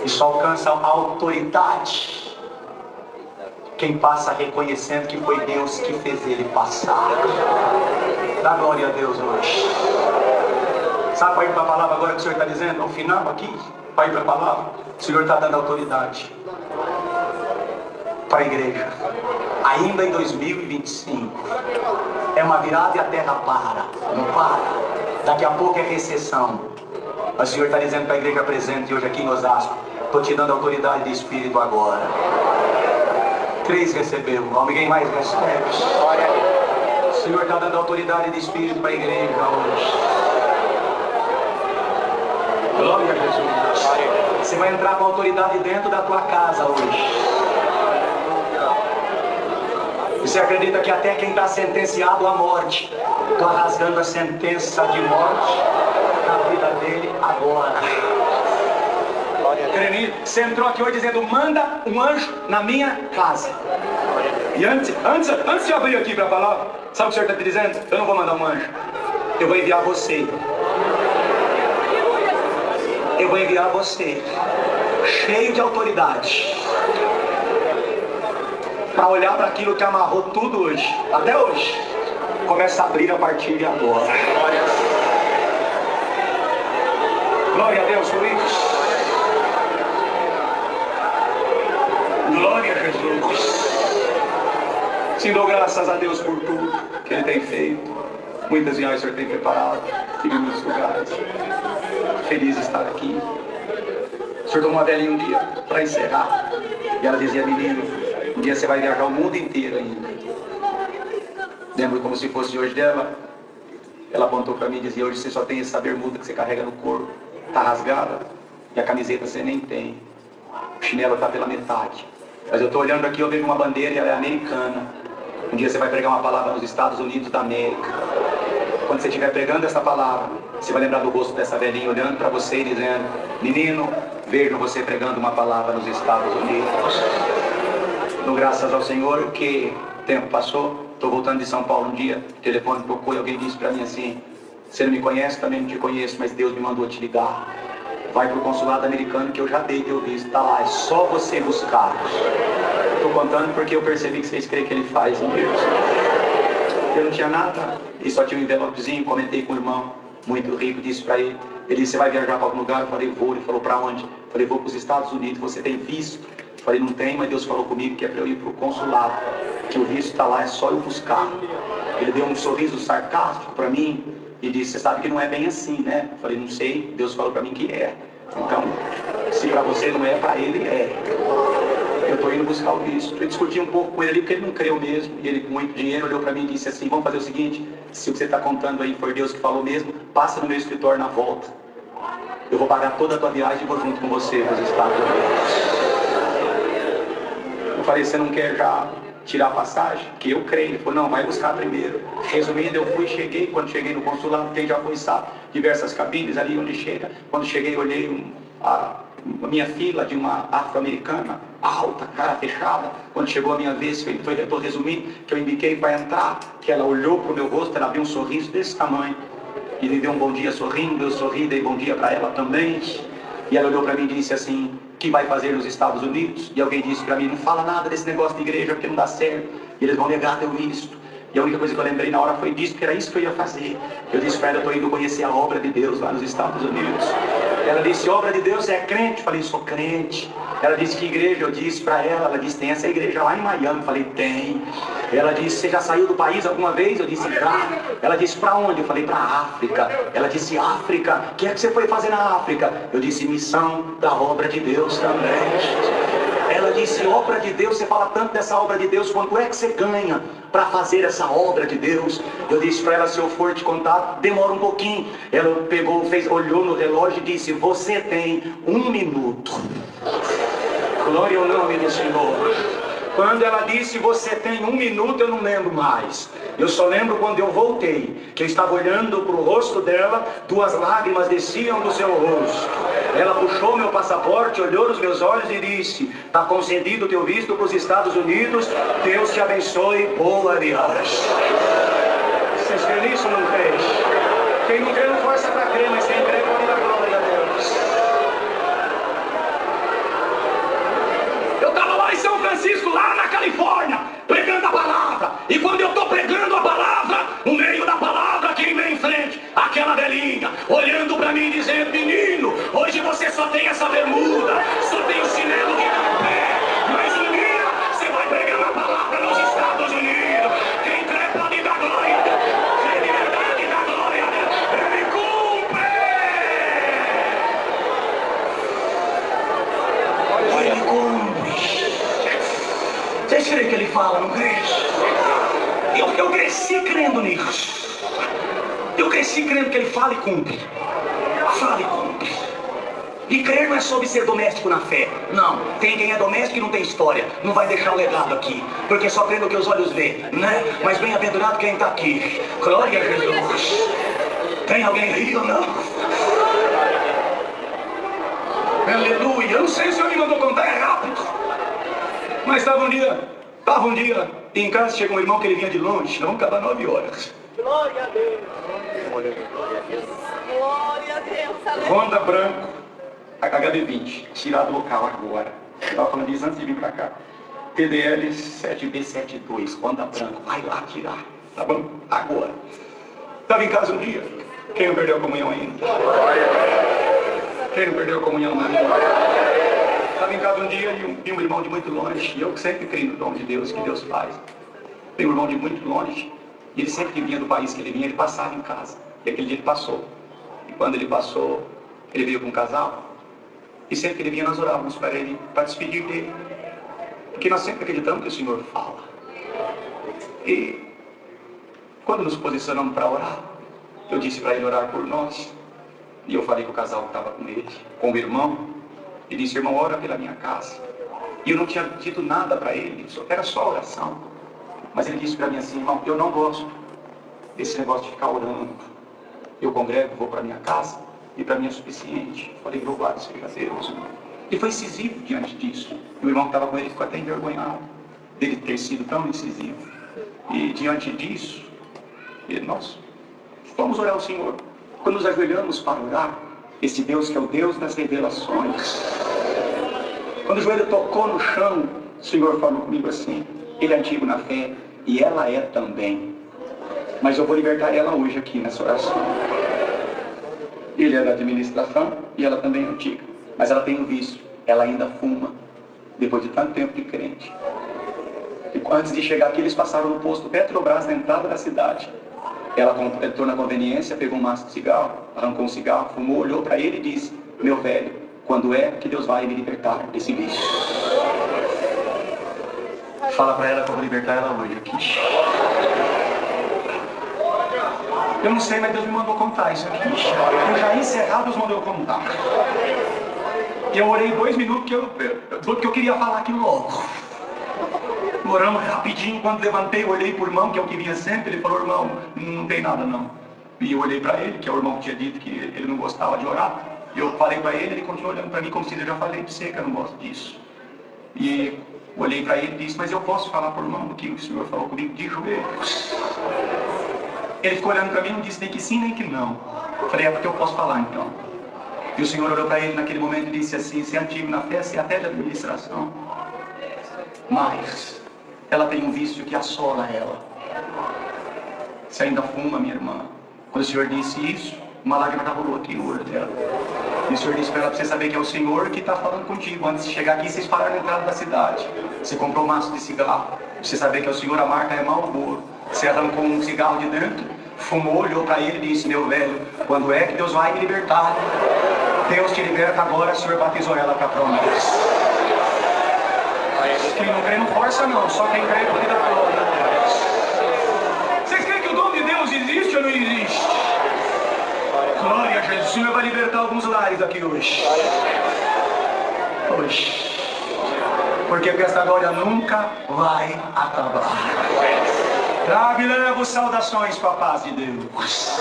B: E só alcança a autoridade quem passa reconhecendo que foi Deus que fez ele passar. Dá glória a Deus hoje. Sabe para ir para a palavra agora que o Senhor está dizendo? No final aqui, para ir para a palavra, o Senhor está dando autoridade para a igreja. Ainda em 2025. É uma virada e a terra para. Não para. Daqui a pouco é recessão. Mas o Senhor está dizendo para a igreja presente hoje aqui em Osasco, estou te dando autoridade de Espírito agora. 3 recebeu, alguém mais recebe. O Senhor está dando autoridade de Espírito para a igreja hoje. Glória a Jesus. Você vai entrar com autoridade dentro da tua casa hoje. Você acredita que até quem está sentenciado à morte está rasgando a sentença de morte na vida dele agora. Você entrou aqui hoje dizendo, manda um anjo na minha casa. E antes de abrir aqui para falar, sabe o que o Senhor está te dizendo? Eu não vou mandar um anjo. Eu vou enviar você. Eu vou enviar você, cheio de autoridade, para olhar para aquilo que amarrou tudo hoje, até hoje. Começa a abrir a partir de agora. Glória a Deus por isso. Glória a Jesus. Sim, dou graças a Deus por tudo que Ele tem feito. Muitas viagens o Senhor tem preparado. Tive muitos lugares. Feliz de estar aqui. O Senhor tomou uma velhinha um dia para encerrar. E ela dizia, menino, um dia você vai viajar o mundo inteiro ainda. Lembro como se fosse hoje dela. Ela apontou para mim e dizia, hoje você só tem essa bermuda que você carrega no corpo. Está rasgada. E a camiseta você nem tem. O chinelo está pela metade. Mas eu estou olhando aqui, eu vejo uma bandeira e ela é americana. Um dia você vai pregar uma palavra nos Estados Unidos da América. Quando você estiver pregando essa palavra, você vai lembrar do rosto dessa velhinha olhando para você e dizendo, menino, vejo você pregando uma palavra nos Estados Unidos. Dou graças ao Senhor que o tempo passou. Estou voltando de São Paulo um dia, o telefone tocou e alguém disse para mim assim, você não me conhece, também não te conheço, mas Deus me mandou te ligar. vai para o consulado americano que eu já dei teu visto, tá lá, é só você buscar. Estou contando porque eu percebi que vocês creem que ele faz em Deus. Eu não tinha nada, e só tinha um envelopezinho, comentei com o irmão, muito rico, disse para ele, ele disse, você vai viajar para algum lugar? Eu falei, vou. Ele falou, para onde? Eu falei, vou para os Estados Unidos, você tem visto? Eu falei, não tem, mas Deus falou comigo que é para eu ir para o consulado, que o visto está lá, é só eu buscar. Ele deu um sorriso sarcástico para mim, e disse, você sabe que não é bem assim, né? Eu falei, não sei, Deus falou para mim que é. Então, se para você não é, para ele é. Eu estou indo buscar o visto. Eu discuti um pouco com ele ali, porque ele não creu mesmo. E ele, com muito dinheiro, olhou para mim e disse assim, vamos fazer o seguinte, se o que você está contando aí for Deus que falou mesmo, passa no meu escritório na volta. Eu vou pagar toda a tua viagem e vou junto com você para os Estados Unidos. Eu falei, você não quer já tirar a passagem? Que eu creio. Ele falou, não, vai buscar primeiro. Resumindo, eu fui, cheguei. Quando cheguei no consulado, quem já foi sabe, diversas cabines ali onde chega. Quando cheguei, olhei a minha fila de uma afro-americana, alta, cara fechada. Quando chegou a minha vez, eu estou resumindo, que eu indiquei para entrar, que ela olhou para o meu rosto, ela abriu um sorriso desse tamanho. E me deu um bom dia sorrindo, eu sorri, dei bom dia para ela também. E ela olhou para mim e disse assim, que vai fazer nos Estados Unidos? E alguém disse para mim, não fala nada desse negócio de igreja porque não dá certo, e eles vão negar teu visto. E a única coisa que eu lembrei na hora foi disso, que era isso que eu ia fazer. Eu disse para ela, eu estou indo conhecer a obra de Deus lá nos Estados Unidos. Ela disse, obra de Deus, você é crente? Eu falei, sou crente. Ela disse, que igreja? Eu disse para ela disse, tem essa igreja lá em Miami. Eu falei, tem. Ela disse, você já saiu do país alguma vez? Eu disse, já. Ela disse, para onde? Eu falei, para a África. Ela disse, África? O que é que você foi fazer na África? Eu disse, missão da obra de Deus também. Ela disse, obra de Deus, você fala tanto dessa obra de Deus, quanto é que você ganha para fazer essa obra de Deus? Eu disse para ela, se eu for te contar, demora um pouquinho. Ela pegou, olhou no relógio e disse, você tem 1 minuto. Glória ao nome do Senhor. Quando ela disse, você tem 1 minuto, eu não lembro mais. Eu só lembro quando eu voltei, que eu estava olhando para o rosto dela, 2 lágrimas desciam do seu rosto. Ela puxou meu passaporte, olhou nos meus olhos e disse, está concedido o teu visto para os Estados Unidos, Deus te abençoe, boa viagem. Vocês creem nisso ou não creem? Quem não crê não força para crer, mas quem crê pode dar glória a Deus. Eu estava lá em São Francisco, lá na Califórnia, pregando a palavra. E quando eu estou pregando a palavra, no meio da palavra, quem vem em frente? Aquela velhinha, olhando para mim e dizendo, menino, hoje você só tem essa bermuda, só tem o chinelo que dá no pé, mas um dia você vai pregar a palavra nos Estados Unidos. Quem crê pode dar glória, crê de verdade dá glória, ele cumpre! Ele cumpre. Vocês creem que ele fala, não creem? Eu cresci crendo nisso. Eu cresci crendo que ele fala e cumpre. Fala e cumpre. E crer não é sobre ser doméstico na fé. Não, tem quem é doméstico e não tem história. Não vai deixar o legado aqui, porque só crê no que os olhos vê, né? Mas bem-aventurado quem está aqui. Glória a Jesus. Tem alguém aí ou não? Aleluia. Eu não sei se o senhor me mandou contar, é rápido. Mas estava um dia e em casa chegou um irmão que ele vinha de longe. Nós vamos acabar 9 horas.
D: Glória a Deus. Glória a Deus.
B: Honda branco, HB20, tirar do local agora. Eu estava falando disso antes de vir para cá. TDL 7B72, Honda branco, vai lá tirar. Tá bom? Agora. Estava em casa um dia. Quem não perdeu a comunhão ainda? Quem não perdeu a comunhão ainda? Estava em casa um dia e um irmão de muito longe. E eu sempre creio no dom de Deus, que Deus faz. Tem um irmão de muito longe. E ele sempre que vinha do país que ele vinha, ele passava em casa. E aquele dia ele passou. E quando ele passou, ele veio com um casal. E sempre que ele vinha, nós orávamos para ele, para despedir dele. Porque nós sempre acreditamos que o Senhor fala. E quando nos posicionamos para orar, eu disse para ele orar por nós. E eu falei com o casal que estava com ele, com o irmão. E disse, irmão, ora pela minha casa. E eu não tinha dito nada para ele, era só oração. Mas ele disse para mim assim, irmão, eu não gosto desse negócio de ficar orando. Eu congrego, vou para minha casa e para mim é suficiente. Falei, louvado seja Deus. Ele foi incisivo diante disso. E o irmão que estava com ele ficou até envergonhado dele ter sido tão incisivo. E diante disso, nós vamos orar ao Senhor. Quando nos ajoelhamos para orar, Esse Deus que é o Deus das revelações. Quando o joelho tocou no chão, o Senhor falou comigo assim: ele é antigo na fé e ela é também. Mas eu vou libertar ela hoje aqui nessa oração. Ele é da administração e ela também é antiga. Mas ela tem um vício. Ela ainda fuma, depois de tanto tempo de crente. E antes de chegar aqui, eles passaram no posto Petrobras, na entrada da cidade. Ela entrou na conveniência, pegou um maço de cigarro, arrancou um cigarro, fumou, olhou para ele e disse: meu velho, quando é que Deus vai me libertar desse vício? Fala para ela que eu vou libertar ela hoje aqui. Eu não sei, mas Deus me mandou contar isso aqui. Eu já encerrado, Deus mandou eu contar. E eu orei 2 minutos porque eu queria falar aquilo logo. Oramos rapidinho, quando levantei, eu olhei para o irmão, que eu queria sempre. Ele falou: irmão, não tem nada não. E eu olhei para ele, que é o irmão que tinha dito que ele não gostava de orar. E eu falei para ele, ele continuou olhando para mim como se eu já falei para você que eu não gosto disso. E olhei para ele e disse: mas eu posso falar para o irmão do que o Senhor falou comigo de joelhos? Ele ficou olhando para mim e não disse nem que sim nem que não. Eu falei: é porque eu posso falar então. E o Senhor olhou para ele naquele momento e disse assim: você é antigo na fé, você é até de administração, mas ela tem um vício que assola ela. Você ainda fuma, minha irmã. Quando o Senhor disse isso, uma lágrima rolou aqui no olho dela. E o Senhor disse para ela: para você saber que é o Senhor que está falando contigo. Antes de chegar aqui, vocês pararam na entrada da cidade. Você comprou um maço de cigarro. Pra você saber que é o Senhor, a marca é Marlboro. Você arrancou um cigarro de dentro, fumou, olhou para ele e disse: meu velho, quando é que Deus vai me libertar? Deus te liberta agora. O Senhor batizou ela para a promessa. Quem não crê não força não, só quem crê pode dar glória a Deus. Vocês creem que o dom de Deus existe ou não existe? Glória a Jesus. O Senhor vai libertar alguns lares aqui hoje. Hoje. Porque essa glória nunca vai acabar. Trago e levo saudações para a paz de Deus.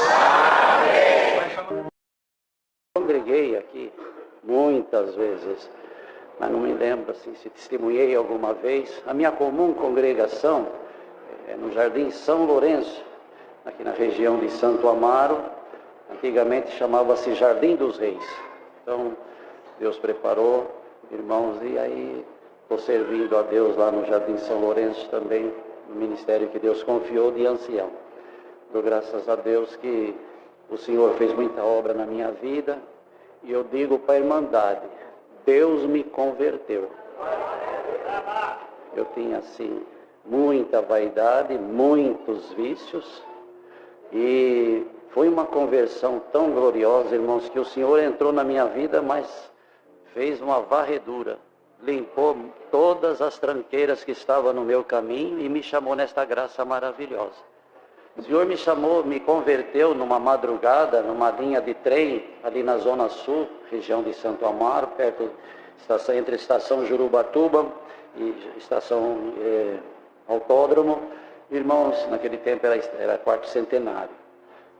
E: Congreguei aqui muitas vezes, mas não me lembro assim, se testemunhei alguma vez. A minha comum congregação é no Jardim São Lourenço, aqui na região de Santo Amaro. Antigamente chamava-se Jardim dos Reis. Então, Deus preparou, irmãos, e aí estou servindo a Deus lá no Jardim São Lourenço também, no ministério que Deus confiou de ancião. Dou graças a Deus que o Senhor fez muita obra na minha vida, e eu digo para a Irmandade: Deus me converteu. Eu tinha assim muita vaidade, muitos vícios, e foi uma conversão tão gloriosa, irmãos, que o Senhor entrou na minha vida, mas fez uma varredura, limpou todas as tranqueiras que estavam no meu caminho e me chamou nesta graça maravilhosa. O Senhor me chamou, me converteu numa madrugada, numa linha de trem, ali na Zona Sul, região de Santo Amaro, perto, entre a estação Jurubatuba e estação Autódromo. Irmãos, naquele tempo era quarto centenário.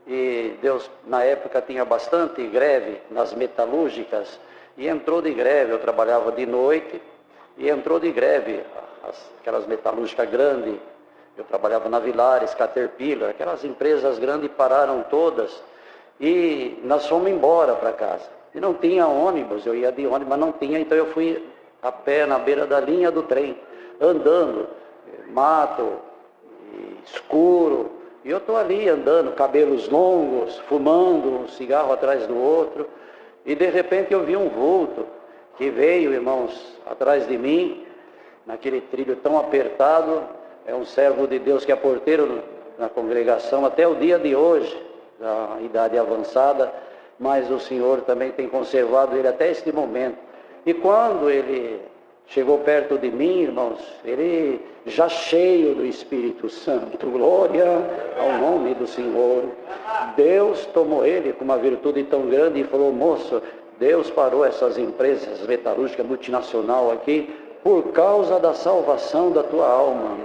E: E Deus, na época, tinha bastante greve nas metalúrgicas, e entrou de greve. Eu trabalhava de noite, e entrou de greve aquelas metalúrgicas grandes. Eu trabalhava na Vilares, Caterpillar, aquelas empresas grandes pararam todas, e nós fomos embora para casa. E não tinha ônibus, eu ia de ônibus, mas não tinha, então eu fui a pé na beira da linha do trem, andando, mato, escuro, e eu estou ali andando, cabelos longos, fumando, um cigarro atrás do outro, e de repente eu vi um vulto que veio, irmãos, atrás de mim, naquele trilho tão apertado. É um servo de Deus que é porteiro na congregação até o dia de hoje, da idade avançada, mas o Senhor também tem conservado ele até este momento. E quando ele chegou perto de mim, irmãos, ele já cheio do Espírito Santo, glória ao nome do Senhor, Deus tomou ele com uma virtude tão grande e falou: moço, Deus parou essas empresas metalúrgicas multinacional aqui por causa da salvação da tua alma.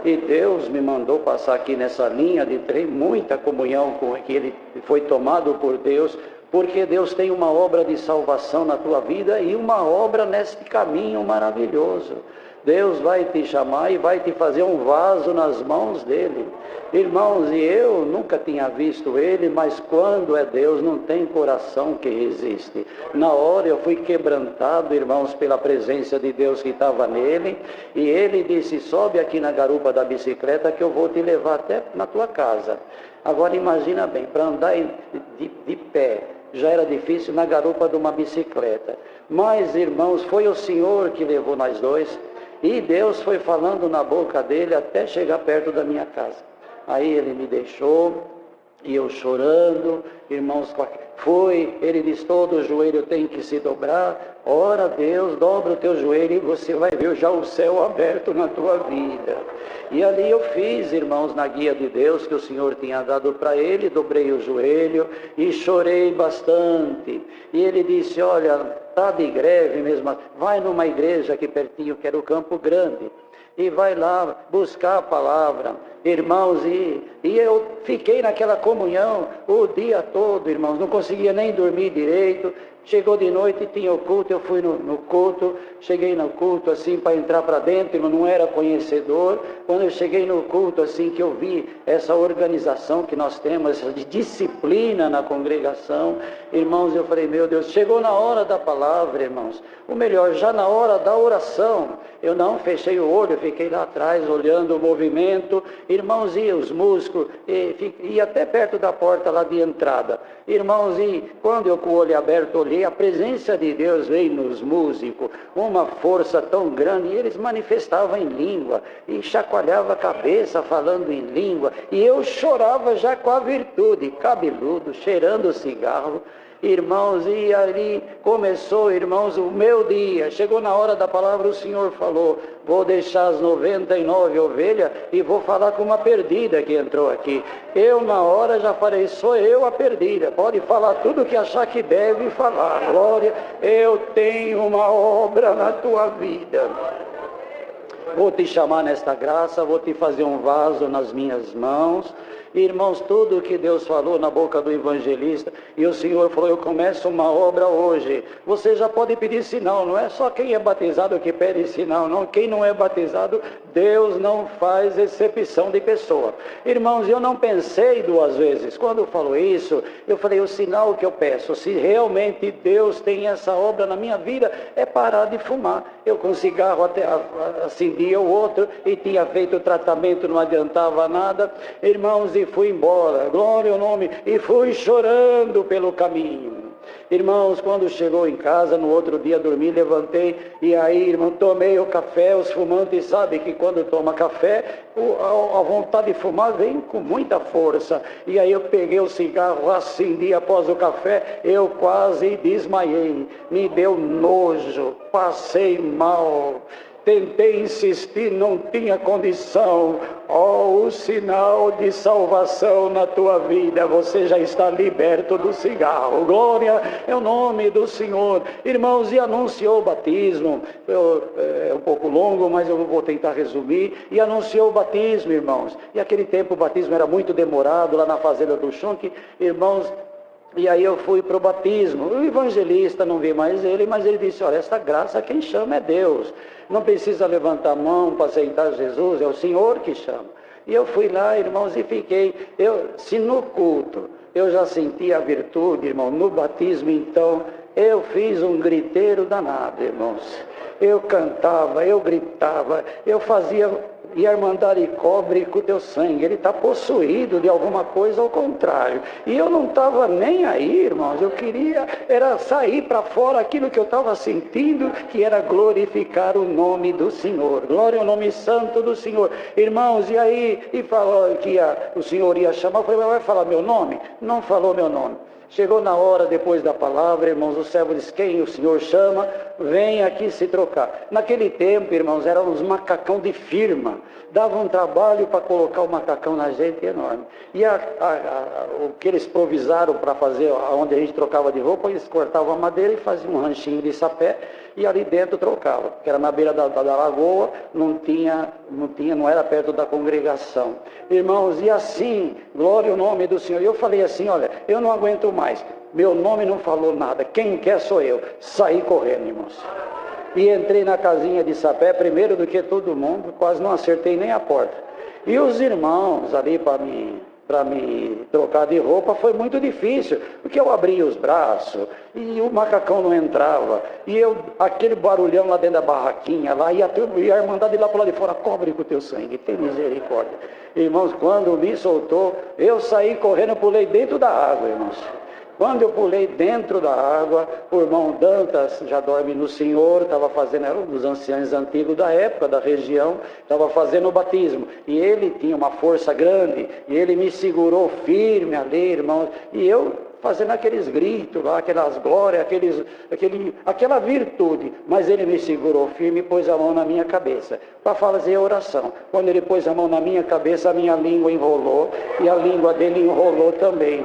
E: E Deus me mandou passar aqui nessa linha de trem, muita comunhão com que ele foi tomado por Deus, porque Deus tem uma obra de salvação na tua vida e uma obra neste caminho maravilhoso. Deus vai te chamar e vai te fazer um vaso nas mãos dele. Irmãos, e eu nunca tinha visto ele, mas quando é Deus, não tem coração que resiste. Na hora eu fui quebrantado, irmãos, pela presença de Deus que estava nele, e ele disse, sobe aqui na garupa da bicicleta que eu vou te levar até na tua casa. Agora imagina bem, para andar de pé, já era difícil na garupa de uma bicicleta. Mas, irmãos, foi o Senhor que levou nós dois, e Deus foi falando na boca dele até chegar perto da minha casa. Aí ele me deixou, e eu chorando, irmãos, ele disse, todo joelho tem que se dobrar. Ora, Deus, dobra o teu joelho e você vai ver já o céu aberto na tua vida. E ali eu fiz, irmãos, na guia de Deus que o Senhor tinha dado para ele, dobrei o joelho e chorei bastante. E ele disse, olha, está de greve mesmo, vai numa igreja aqui pertinho, que era o Campo Grande, e vai lá buscar a palavra. Irmãos, e eu fiquei naquela comunhão o dia todo, irmãos, não conseguia nem dormir direito. Chegou de noite, tinha o culto, eu fui no culto, cheguei no culto assim para entrar para dentro, eu não era conhecedor. Quando eu cheguei no culto assim que eu vi essa organização que nós temos, essa disciplina na congregação, irmãos, eu falei, meu Deus, chegou na hora da palavra, irmãos, ou melhor, já na hora da oração, eu não fechei o olho, fiquei lá atrás olhando o movimento, irmãos, e os músicos, e até perto da porta lá de entrada, irmãos, e quando eu com o olho aberto olhei, a presença de Deus veio nos músicos, uma força tão grande, e eles manifestavam em língua, e chacoalhava a cabeça falando em língua, e eu chorava já com a virtude, cabeludo, cheirando cigarro. Irmãos, e ali começou, irmãos, o meu dia. Chegou na hora da palavra, o Senhor falou, vou deixar as 99 ovelhas e vou falar com uma perdida que entrou aqui. Eu na hora já falei, sou eu a perdida, pode falar tudo que achar que deve falar. Glória, eu tenho uma obra na tua vida. Vou te chamar nesta graça, vou te fazer um vaso nas minhas mãos. Irmãos, tudo que Deus falou na boca do evangelista, e o Senhor falou, eu começo uma obra hoje. Você já pode pedir sinal, não é só quem é batizado que pede sinal, não. Quem não é batizado, Deus não faz exceção de pessoa. Irmãos, eu não pensei duas vezes. Quando falou isso, eu falei, o sinal que eu peço, se realmente Deus tem essa obra na minha vida, é parar de fumar. Eu com cigarro até acendia o outro, e tinha feito o tratamento, não adiantava nada. Irmãos, e fui embora, glória ao nome, e fui chorando pelo caminho. Irmãos, quando chegou em casa, no outro dia dormi, levantei, e aí, irmão, tomei o café. Os fumantes sabem que quando toma café, a vontade de fumar vem com muita força. E aí eu peguei o cigarro, acendi após o café, eu quase desmaiei, me deu nojo, passei mal. Tentei insistir, não tinha condição. O sinal de salvação na tua vida, você já está liberto do cigarro. Glória é o nome do Senhor. Irmãos, e anunciou o batismo. É um pouco longo, mas eu vou tentar resumir. E anunciou o batismo, irmãos. E aquele tempo o batismo era muito demorado, lá na fazenda do Chunque, irmãos. E aí eu fui para o batismo. O evangelista, não vi mais ele, mas ele disse, olha, essa graça quem chama é Deus. Não precisa levantar a mão para aceitar Jesus, é o Senhor que chama. E eu fui lá, irmãos, e fiquei. Se no culto eu já senti a virtude, irmão, no batismo então, eu fiz um griteiro danado, irmãos. Eu cantava, eu gritava, eu fazia... E a Irmandade cobre com o teu sangue. Ele está possuído de alguma coisa, ao contrário. E eu não estava nem aí, irmãos. Eu queria era sair para fora aquilo que eu estava sentindo, que era glorificar o nome do Senhor. Glória ao nome santo do Senhor. Irmãos, e aí, e falou que o Senhor ia chamar. Eu falei, mas vai falar meu nome? Não falou meu nome. Chegou na hora, depois da palavra, irmãos, o servo disse, quem o Senhor chama, vem aqui se trocar. Naquele tempo, irmãos, eram uns macacão de firma. Dava um trabalho para colocar o macacão na gente enorme. E o que eles provisaram para fazer, onde a gente trocava de roupa, eles cortavam a madeira e faziam um ranchinho de sapé, e ali dentro trocava, porque era na beira da lagoa, não era perto da congregação. Irmãos, e assim, glória ao nome do Senhor. Eu falei assim, olha, eu não aguento mais, meu nome não falou nada, quem quer sou eu. Saí correndo, irmãos. e entrei na casinha de sapé primeiro do que todo mundo, quase não acertei nem a porta. E os irmãos ali para me trocar de roupa foi muito difícil, porque eu abria os braços e o macacão não entrava, e aquele barulhão lá dentro da barraquinha lá, e a irmandade lá para lá de fora: cobre com o teu sangue, tem misericórdia. Irmãos, quando me soltou, eu saí correndo, pulei dentro da água, irmãos. Quando eu pulei dentro da água, o irmão Dantas, já dorme no Senhor, estava fazendo, era um dos anciãos antigos da época, da região, estava fazendo o batismo. E ele tinha uma força grande, e ele me segurou firme ali, irmãos. E eu fazendo aqueles gritos lá, aquelas glórias, aquela virtude. Mas ele me segurou firme e pôs a mão na minha cabeça, para fazer a oração. Quando ele pôs a mão na minha cabeça, a minha língua enrolou, e a língua dele enrolou também.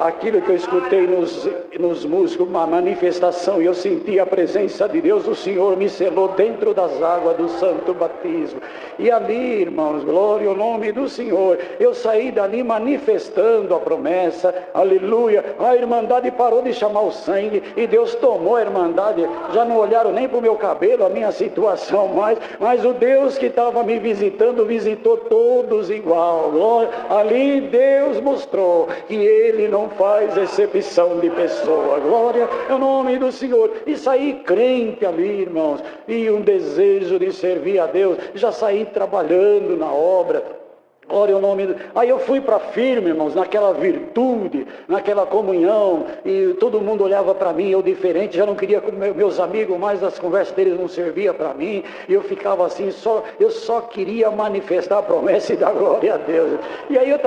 E: Aquilo que eu escutei nos músicos, uma manifestação, e eu senti a presença de Deus, o Senhor me selou dentro das águas do santo batismo. E ali, irmãos, glória ao nome do Senhor, eu saí dali manifestando a promessa, aleluia. A irmandade parou de chamar o sangue, e Deus tomou a irmandade, já não olharam nem para o meu cabelo, a minha situação mais, mas o Deus que estava me visitando, visitou todos igual. Glória. Ali Deus mostrou que Ele não faz exceção de pessoa. Glória ao nome do Senhor. E saí crente ali, irmãos, e um desejo de servir a Deus. Já saí trabalhando na obra. Glória ao nome. Aí eu fui para firme, irmãos, naquela virtude, naquela comunhão, e todo mundo olhava para mim, eu diferente, já não queria com meus amigos, mais as conversas deles não serviam para mim, e eu ficava assim, eu só queria manifestar a promessa e dar glória a Deus. E aí eu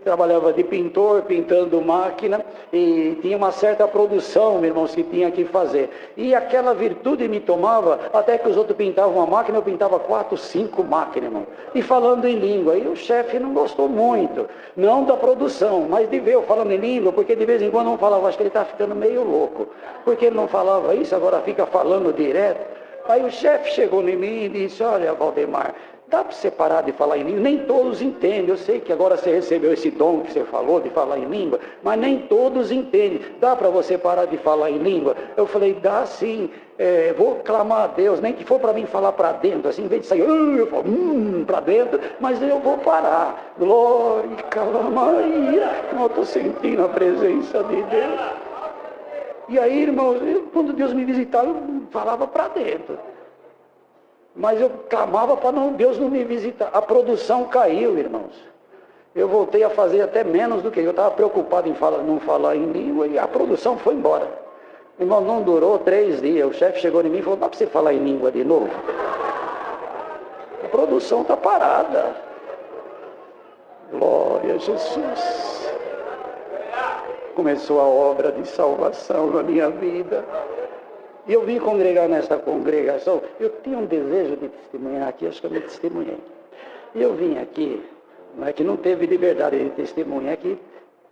E: trabalhava de pintor, pintando máquina, e tinha uma certa produção, irmãos, que tinha que fazer. E aquela virtude me tomava, até que os outros pintavam uma máquina, eu pintava 4, 5 máquinas, irmão, e falando em língua. E o chefe não gostou muito, não da produção, mas de ver eu falando em língua, porque de vez em quando não falava, acho que ele está ficando meio louco, porque ele não falava isso, agora fica falando direto. Aí o chefe chegou em mim e disse: olha, Valdemar, dá para você parar de falar em língua? Nem todos entendem, eu sei que agora você recebeu esse dom que você falou de falar em língua, mas nem todos entendem. Dá para você parar de falar em língua? Eu falei: dá sim. Vou clamar a Deus, nem que for para mim falar para dentro, assim, em vez de sair, eu falo, para dentro, mas eu vou parar. Glória, Maria, eu estou sentindo a presença de Deus. E aí, irmãos, quando Deus me visitava, eu falava para dentro. Mas eu clamava para Deus não me visitar. A produção caiu, irmãos. Eu voltei a fazer até menos do que eu estava preocupado em não falar em língua, e a produção foi embora. Irmão, não durou 3 dias. O chefe chegou em mim e falou: dá para você falar em língua de novo? A produção está parada. Glória a Jesus. Começou a obra de salvação na minha vida. E eu vim congregar nessa congregação. Eu tinha um desejo de testemunhar aqui, acho que eu me testemunhei. E eu vim aqui, não é que não teve liberdade de testemunhar aqui.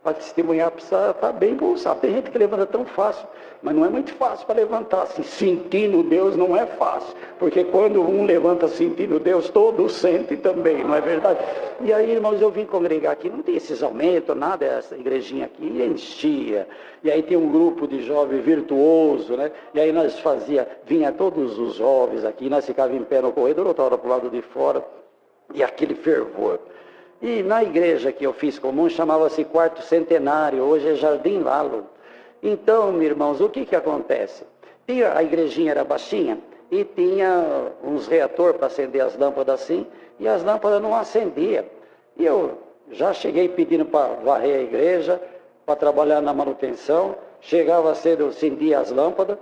E: Para testemunhar precisa estar bem bolsado. Tem gente que levanta tão fácil, mas não é muito fácil para levantar. Assim, sentindo Deus não é fácil. Porque quando um levanta sentindo Deus, todos sentem também, não é verdade? E aí, irmãos, eu vim congregar aqui, não tem esses aumentos, nada, essa igrejinha aqui enchia. E aí tem um grupo de jovens virtuoso, né? E aí nós vinha todos os jovens aqui, nós ficávamos em pé no corredor, outra hora para o lado de fora, e aquele fervor. E na igreja que eu fiz comum, chamava-se Quarto Centenário, hoje é Jardim Lalo. Então, meus irmãos, o que acontece? A igrejinha era baixinha e tinha uns reatores para acender as lâmpadas assim, e as lâmpadas não acendiam. E eu já cheguei pedindo para varrer a igreja, para trabalhar na manutenção, chegava cedo, acendia as lâmpadas,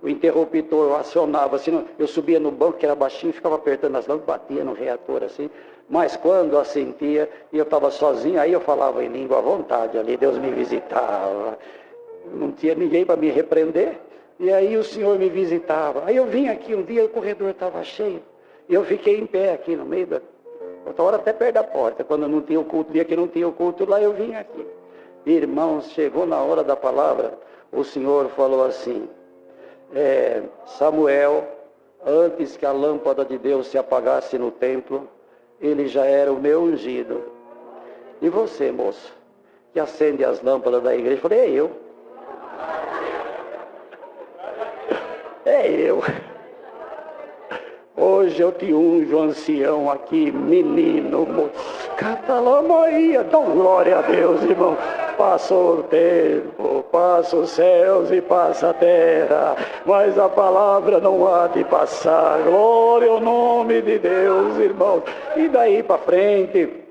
E: o interruptor acionava assim, eu subia no banco que era baixinho, ficava apertando as lâmpadas, batia no reator assim. Mas quando assentia e eu estava sozinho, aí eu falava em língua à vontade ali, Deus me visitava. Não tinha ninguém para me repreender, e aí o Senhor me visitava. Aí eu vim aqui um dia, o corredor estava cheio, e eu fiquei em pé aqui no meio outra hora até perto da porta, quando não tinha o culto, dia que não tinha o culto lá, eu vim aqui. Irmãos, chegou na hora da palavra, o Senhor falou assim: Samuel, antes que a lâmpada de Deus se apagasse no templo, ele já era o meu ungido. E você, moço, que acende as lâmpadas da igreja? Eu falei: é eu. hoje eu te unjo, ancião aqui, menino, Catalamaia, dá glória a Deus, irmão. Passou o tempo, passa os céus e passa a terra, mas a palavra não há de passar. Glória ao nome de Deus, irmão. E daí para frente,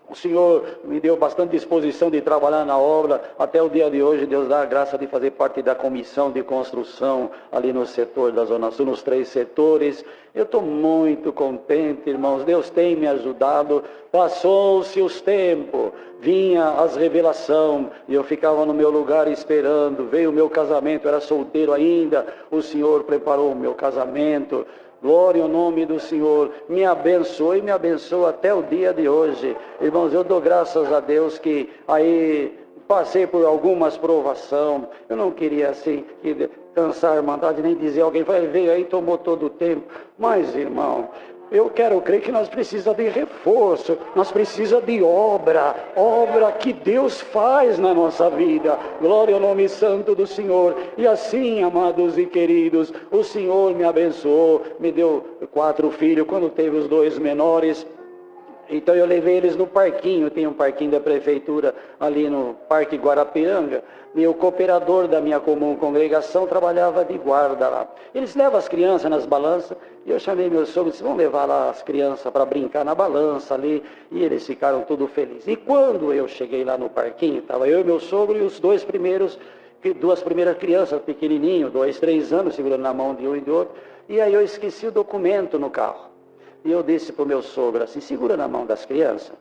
E: o Senhor me deu bastante disposição de trabalhar na obra. Até o dia de hoje, Deus dá a graça de fazer parte da comissão de construção ali no setor da Zona Sul, nos 3 setores. Eu estou muito contente, irmãos. Deus tem me ajudado. Passou-se os tempos, vinha as revelações e eu ficava no meu lugar esperando. Veio o meu casamento, eu era solteiro ainda. O Senhor preparou o meu casamento. Glória ao nome do Senhor, me abençoe e me abençoa até o dia de hoje. Irmãos, eu dou graças a Deus que aí passei por algumas provações. Eu não queria assim cansar a Irmandade, nem dizer alguém veio aí e tomou todo o tempo. Mas, irmão, eu quero crer que nós precisamos de reforço, nós precisamos de obra que Deus faz na nossa vida. Glória ao nome santo do Senhor. E assim, amados e queridos, o Senhor me abençoou, me deu 4 filhos, quando teve os 2 menores. Então eu levei eles no parquinho, tem um parquinho da prefeitura ali no Parque Guarapiranga, e o cooperador da minha comum congregação trabalhava de guarda lá. Eles levam as crianças nas balanças, e eu chamei meus sogros e disse, vamos levar lá as crianças para brincar na balança ali, e eles ficaram tudo felizes. E quando eu cheguei lá no parquinho, estava eu e meu sogro e os 2 primeiras crianças, pequenininho, 2, 3 anos, segurando na mão de um e de outro, e aí eu esqueci o documento no carro. E eu disse para o meu sogro assim, segura na mão das crianças,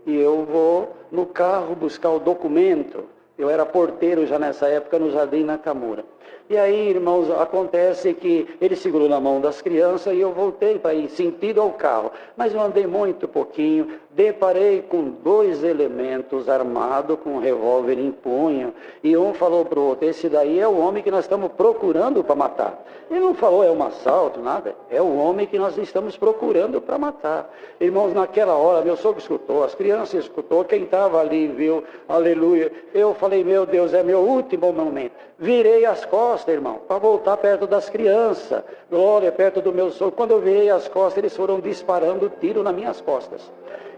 E: e eu vou no carro buscar o documento. Eu era porteiro já nessa época no Jardim Nakamura. E aí, irmãos, acontece que ele segurou na mão das crianças e eu voltei para ir sentido ao carro. Mas eu andei muito pouquinho, deparei com 2 elementos armados com um revólver em punho. E um falou para o outro, esse daí é o homem que nós estamos procurando para matar. Ele não falou é um assalto, nada. É o homem que nós estamos procurando para matar. Irmãos, naquela hora, meu sogro escutou, as crianças escutou, quem estava ali viu, aleluia. Eu falei, meu Deus, é meu último momento. Virei as costas, irmão, para voltar perto das crianças. Glória, perto do meu sogro. Quando eu virei as costas, eles foram disparando tiro nas minhas costas.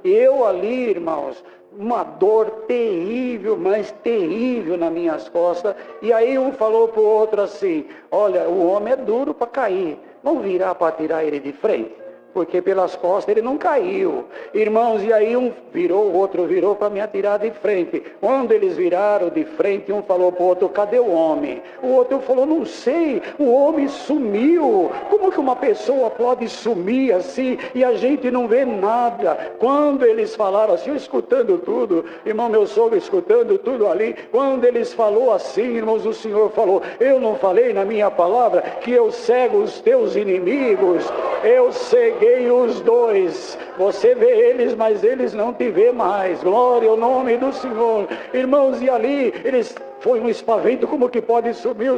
E: E eu ali, irmãos, uma dor terrível, mas terrível nas minhas costas. E aí um falou para o outro assim, olha, o homem é duro para cair. Vamos virar para tirar ele de frente? Porque pelas costas ele não caiu. Irmãos, e aí um virou, o outro virou para me atirar de frente. Quando eles viraram de frente, um falou para o outro, cadê o homem? O outro falou, não sei, o homem sumiu. Como que uma pessoa pode sumir assim e a gente não vê nada? Quando eles falaram assim, eu escutando tudo, irmão, meu sogro escutando tudo ali, quando eles falou assim, irmãos, o Senhor falou, eu não falei na minha palavra que eu cego os teus inimigos? Eu ceguei os 2, você vê eles, mas eles não te vê mais. Glória ao nome do Senhor. Irmãos, e ali eles foi um espavento, como que pode? Sumiu,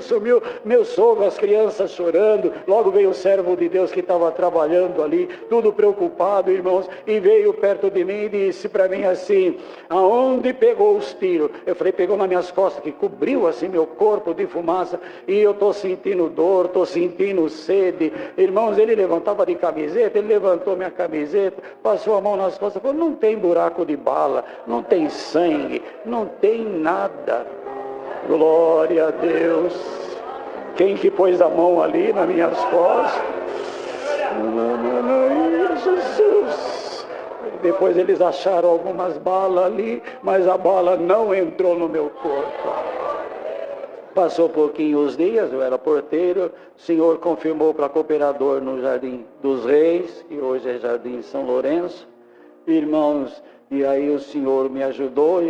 E: meu sogro, as crianças chorando. Logo veio o servo de Deus que estava trabalhando ali, tudo preocupado, irmãos, e veio perto de mim e disse para mim assim, aonde pegou os tiros? Eu falei, pegou nas minhas costas, que cobriu assim meu corpo de fumaça, e eu estou sentindo dor, estou sentindo sede. Irmãos, ele levantava de camiseta, ele levantou minha camiseta, passou a mão nas costas, falou, não tem buraco de bala, não tem sangue, não tem nada. Glória a Deus. Quem que pôs a mão ali nas minhas costas? Jesus. Depois eles acharam algumas balas ali, mas a bala não entrou no meu corpo. Passou pouquinho os dias, eu era porteiro, o Senhor confirmou para cooperador no Jardim dos Reis, que hoje é Jardim São Lourenço. Irmãos, e aí o Senhor me ajudou e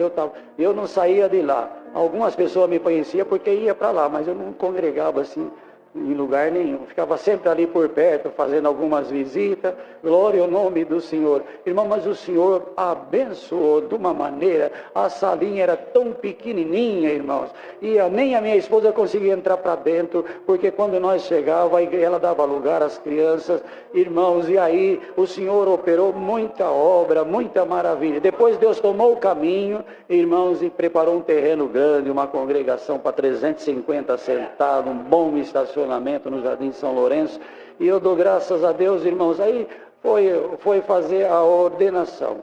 E: eu não saía de lá. Algumas pessoas me conheciam porque ia para lá, mas eu não congregava assim em lugar nenhum. Ficava sempre ali por perto, fazendo algumas visitas. Glória ao nome do Senhor. Irmão, mas o Senhor abençoou de uma maneira. A salinha era tão pequenininha, irmãos. E nem a minha esposa conseguia entrar para dentro, porque quando nós chegávamos, ela dava lugar às crianças. Irmãos, e aí o Senhor operou muita obra, muita maravilha. Depois Deus tomou o caminho, irmãos, e preparou um terreno grande, uma congregação para 350 sentados, um bom estacionamento. estacionamento no Jardim São Lourenço. E eu dou graças a Deus, irmãos. Aí foi fazer a ordenação.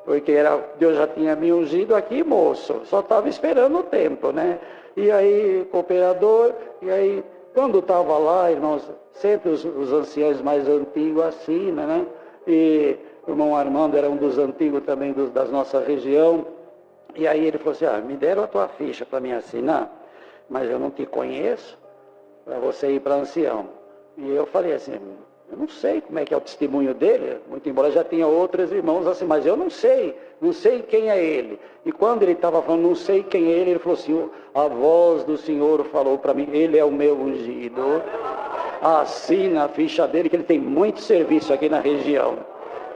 E: Porque Deus já tinha me ungido aqui, moço. Só estava esperando o tempo, né? E aí, cooperador, e aí, quando estava lá, irmãos, sempre os anciãos mais antigos assinam, né? E o irmão Armando era um dos antigos também da nossa região. E aí ele falou assim, me deram a tua ficha para me assinar, mas eu não te conheço, para você ir para ancião. E eu falei assim, eu não sei como é que é o testemunho dele, muito embora já tinha outros irmãos assim, mas eu não sei quem é ele. E quando ele estava falando, não sei quem é ele falou assim, a voz do Senhor falou para mim, ele é o meu ungido. Assina a ficha dele, que ele tem muito serviço aqui na região.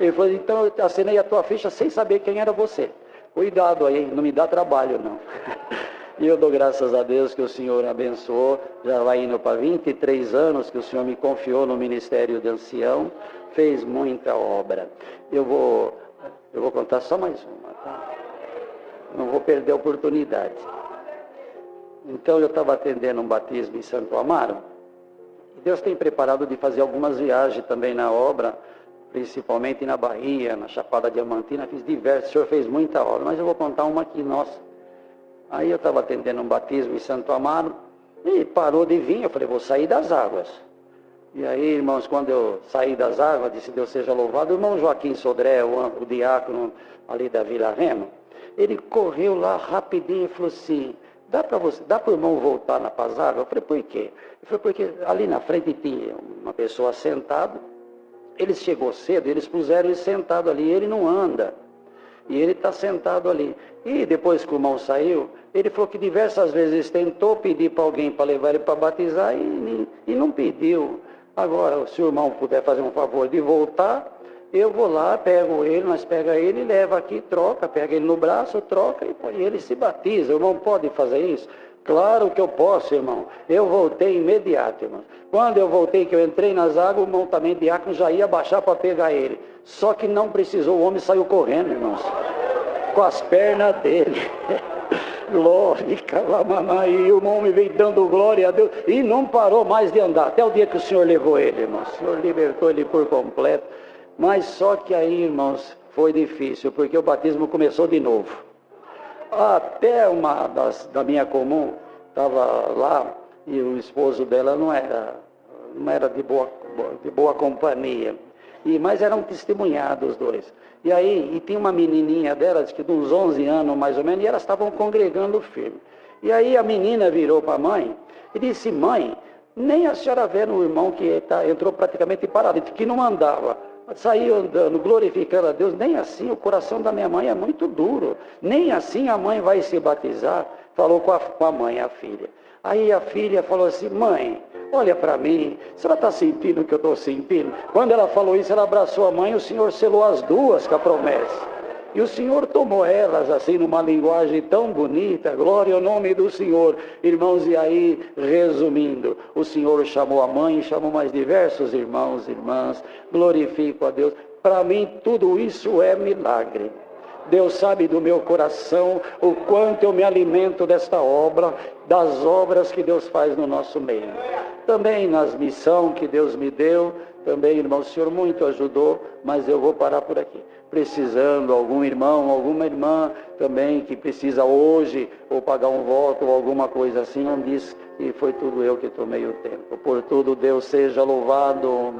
E: Ele falou, então eu assinei a tua ficha sem saber quem era você. Cuidado aí, não me dá trabalho não. E eu dou graças a Deus que o Senhor abençoou, já vai indo para 23 anos que o Senhor me confiou no ministério de ancião, fez muita obra. Eu vou contar só mais uma, tá? Não vou perder a oportunidade. Então eu estava atendendo um batismo em Santo Amaro, e Deus tem preparado de fazer algumas viagens também na obra, principalmente na Bahia, na Chapada Diamantina, fiz diversos, o Senhor fez muita obra, mas eu vou contar uma aqui, nossa. Aí eu estava atendendo um batismo em Santo Amaro, e parou de vir, eu falei, vou sair das águas. E aí, irmãos, quando eu saí das águas, disse, Deus seja louvado, o irmão Joaquim Sodré, o diácono ali da Vila Remo, ele correu lá rapidinho e falou assim, dá para o irmão voltar na Pazágua? Eu falei, por quê? Ele falou, porque ali na frente tinha uma pessoa sentada, ele chegou cedo, eles puseram ele sentado ali, ele não anda. E ele está sentado ali. E depois que o irmão saiu, ele falou que diversas vezes tentou pedir para alguém para levar ele para batizar e não pediu. Agora, se o irmão puder fazer um favor de voltar, eu vou lá, pego ele, nós pega ele, leva aqui, troca, pega ele no braço, troca e ele se batiza. O irmão pode fazer isso? Claro que eu posso, irmão. Eu voltei imediato, irmão. Quando eu voltei, que eu entrei nas águas, o irmão também, diácono, já ia baixar para pegar ele. Só que não precisou, o homem saiu correndo, irmãos. Com as pernas dele. Glórica, e o homem veio dando glória a Deus. E não parou mais de andar. Até o dia que o Senhor levou ele, irmãos. O Senhor libertou ele por completo. Mas só que aí, irmãos, foi difícil, porque o batismo começou de novo. Até uma da minha comum estava lá e o esposo dela não era de boa companhia, mas eram testemunhados os dois. E aí tinha uma menininha delas, que de uns 11 anos mais ou menos, e elas estavam congregando firme. E aí a menina virou para a mãe e disse, mãe, nem a senhora vê no irmão que entrou praticamente paralítico, que não andava. Saiu andando, glorificando a Deus, nem assim o coração da minha mãe é muito duro, nem assim a mãe vai se batizar. Falou com a mãe, a filha. Aí a filha falou assim, mãe, olha para mim, a senhora está sentindo o que eu estou sentindo? Quando ela falou isso, ela abraçou a mãe, e o Senhor selou as duas com a promessa. E o Senhor tomou elas assim numa linguagem tão bonita, glória ao nome do Senhor. Irmãos, e aí, resumindo, o Senhor chamou a mãe, chamou mais diversos irmãos e irmãs, glorifico a Deus. Para mim, tudo isso é milagre. Deus sabe do meu coração o quanto eu me alimento desta obra, das obras que Deus faz no nosso meio. Também nas missões que Deus me deu, também, irmão, o Senhor muito ajudou, mas eu vou parar por aqui. Precisando, algum irmão, alguma irmã também que precisa hoje, ou pagar um voto, ou alguma coisa assim, não diz que foi tudo eu que tomei o tempo. Por tudo Deus seja louvado.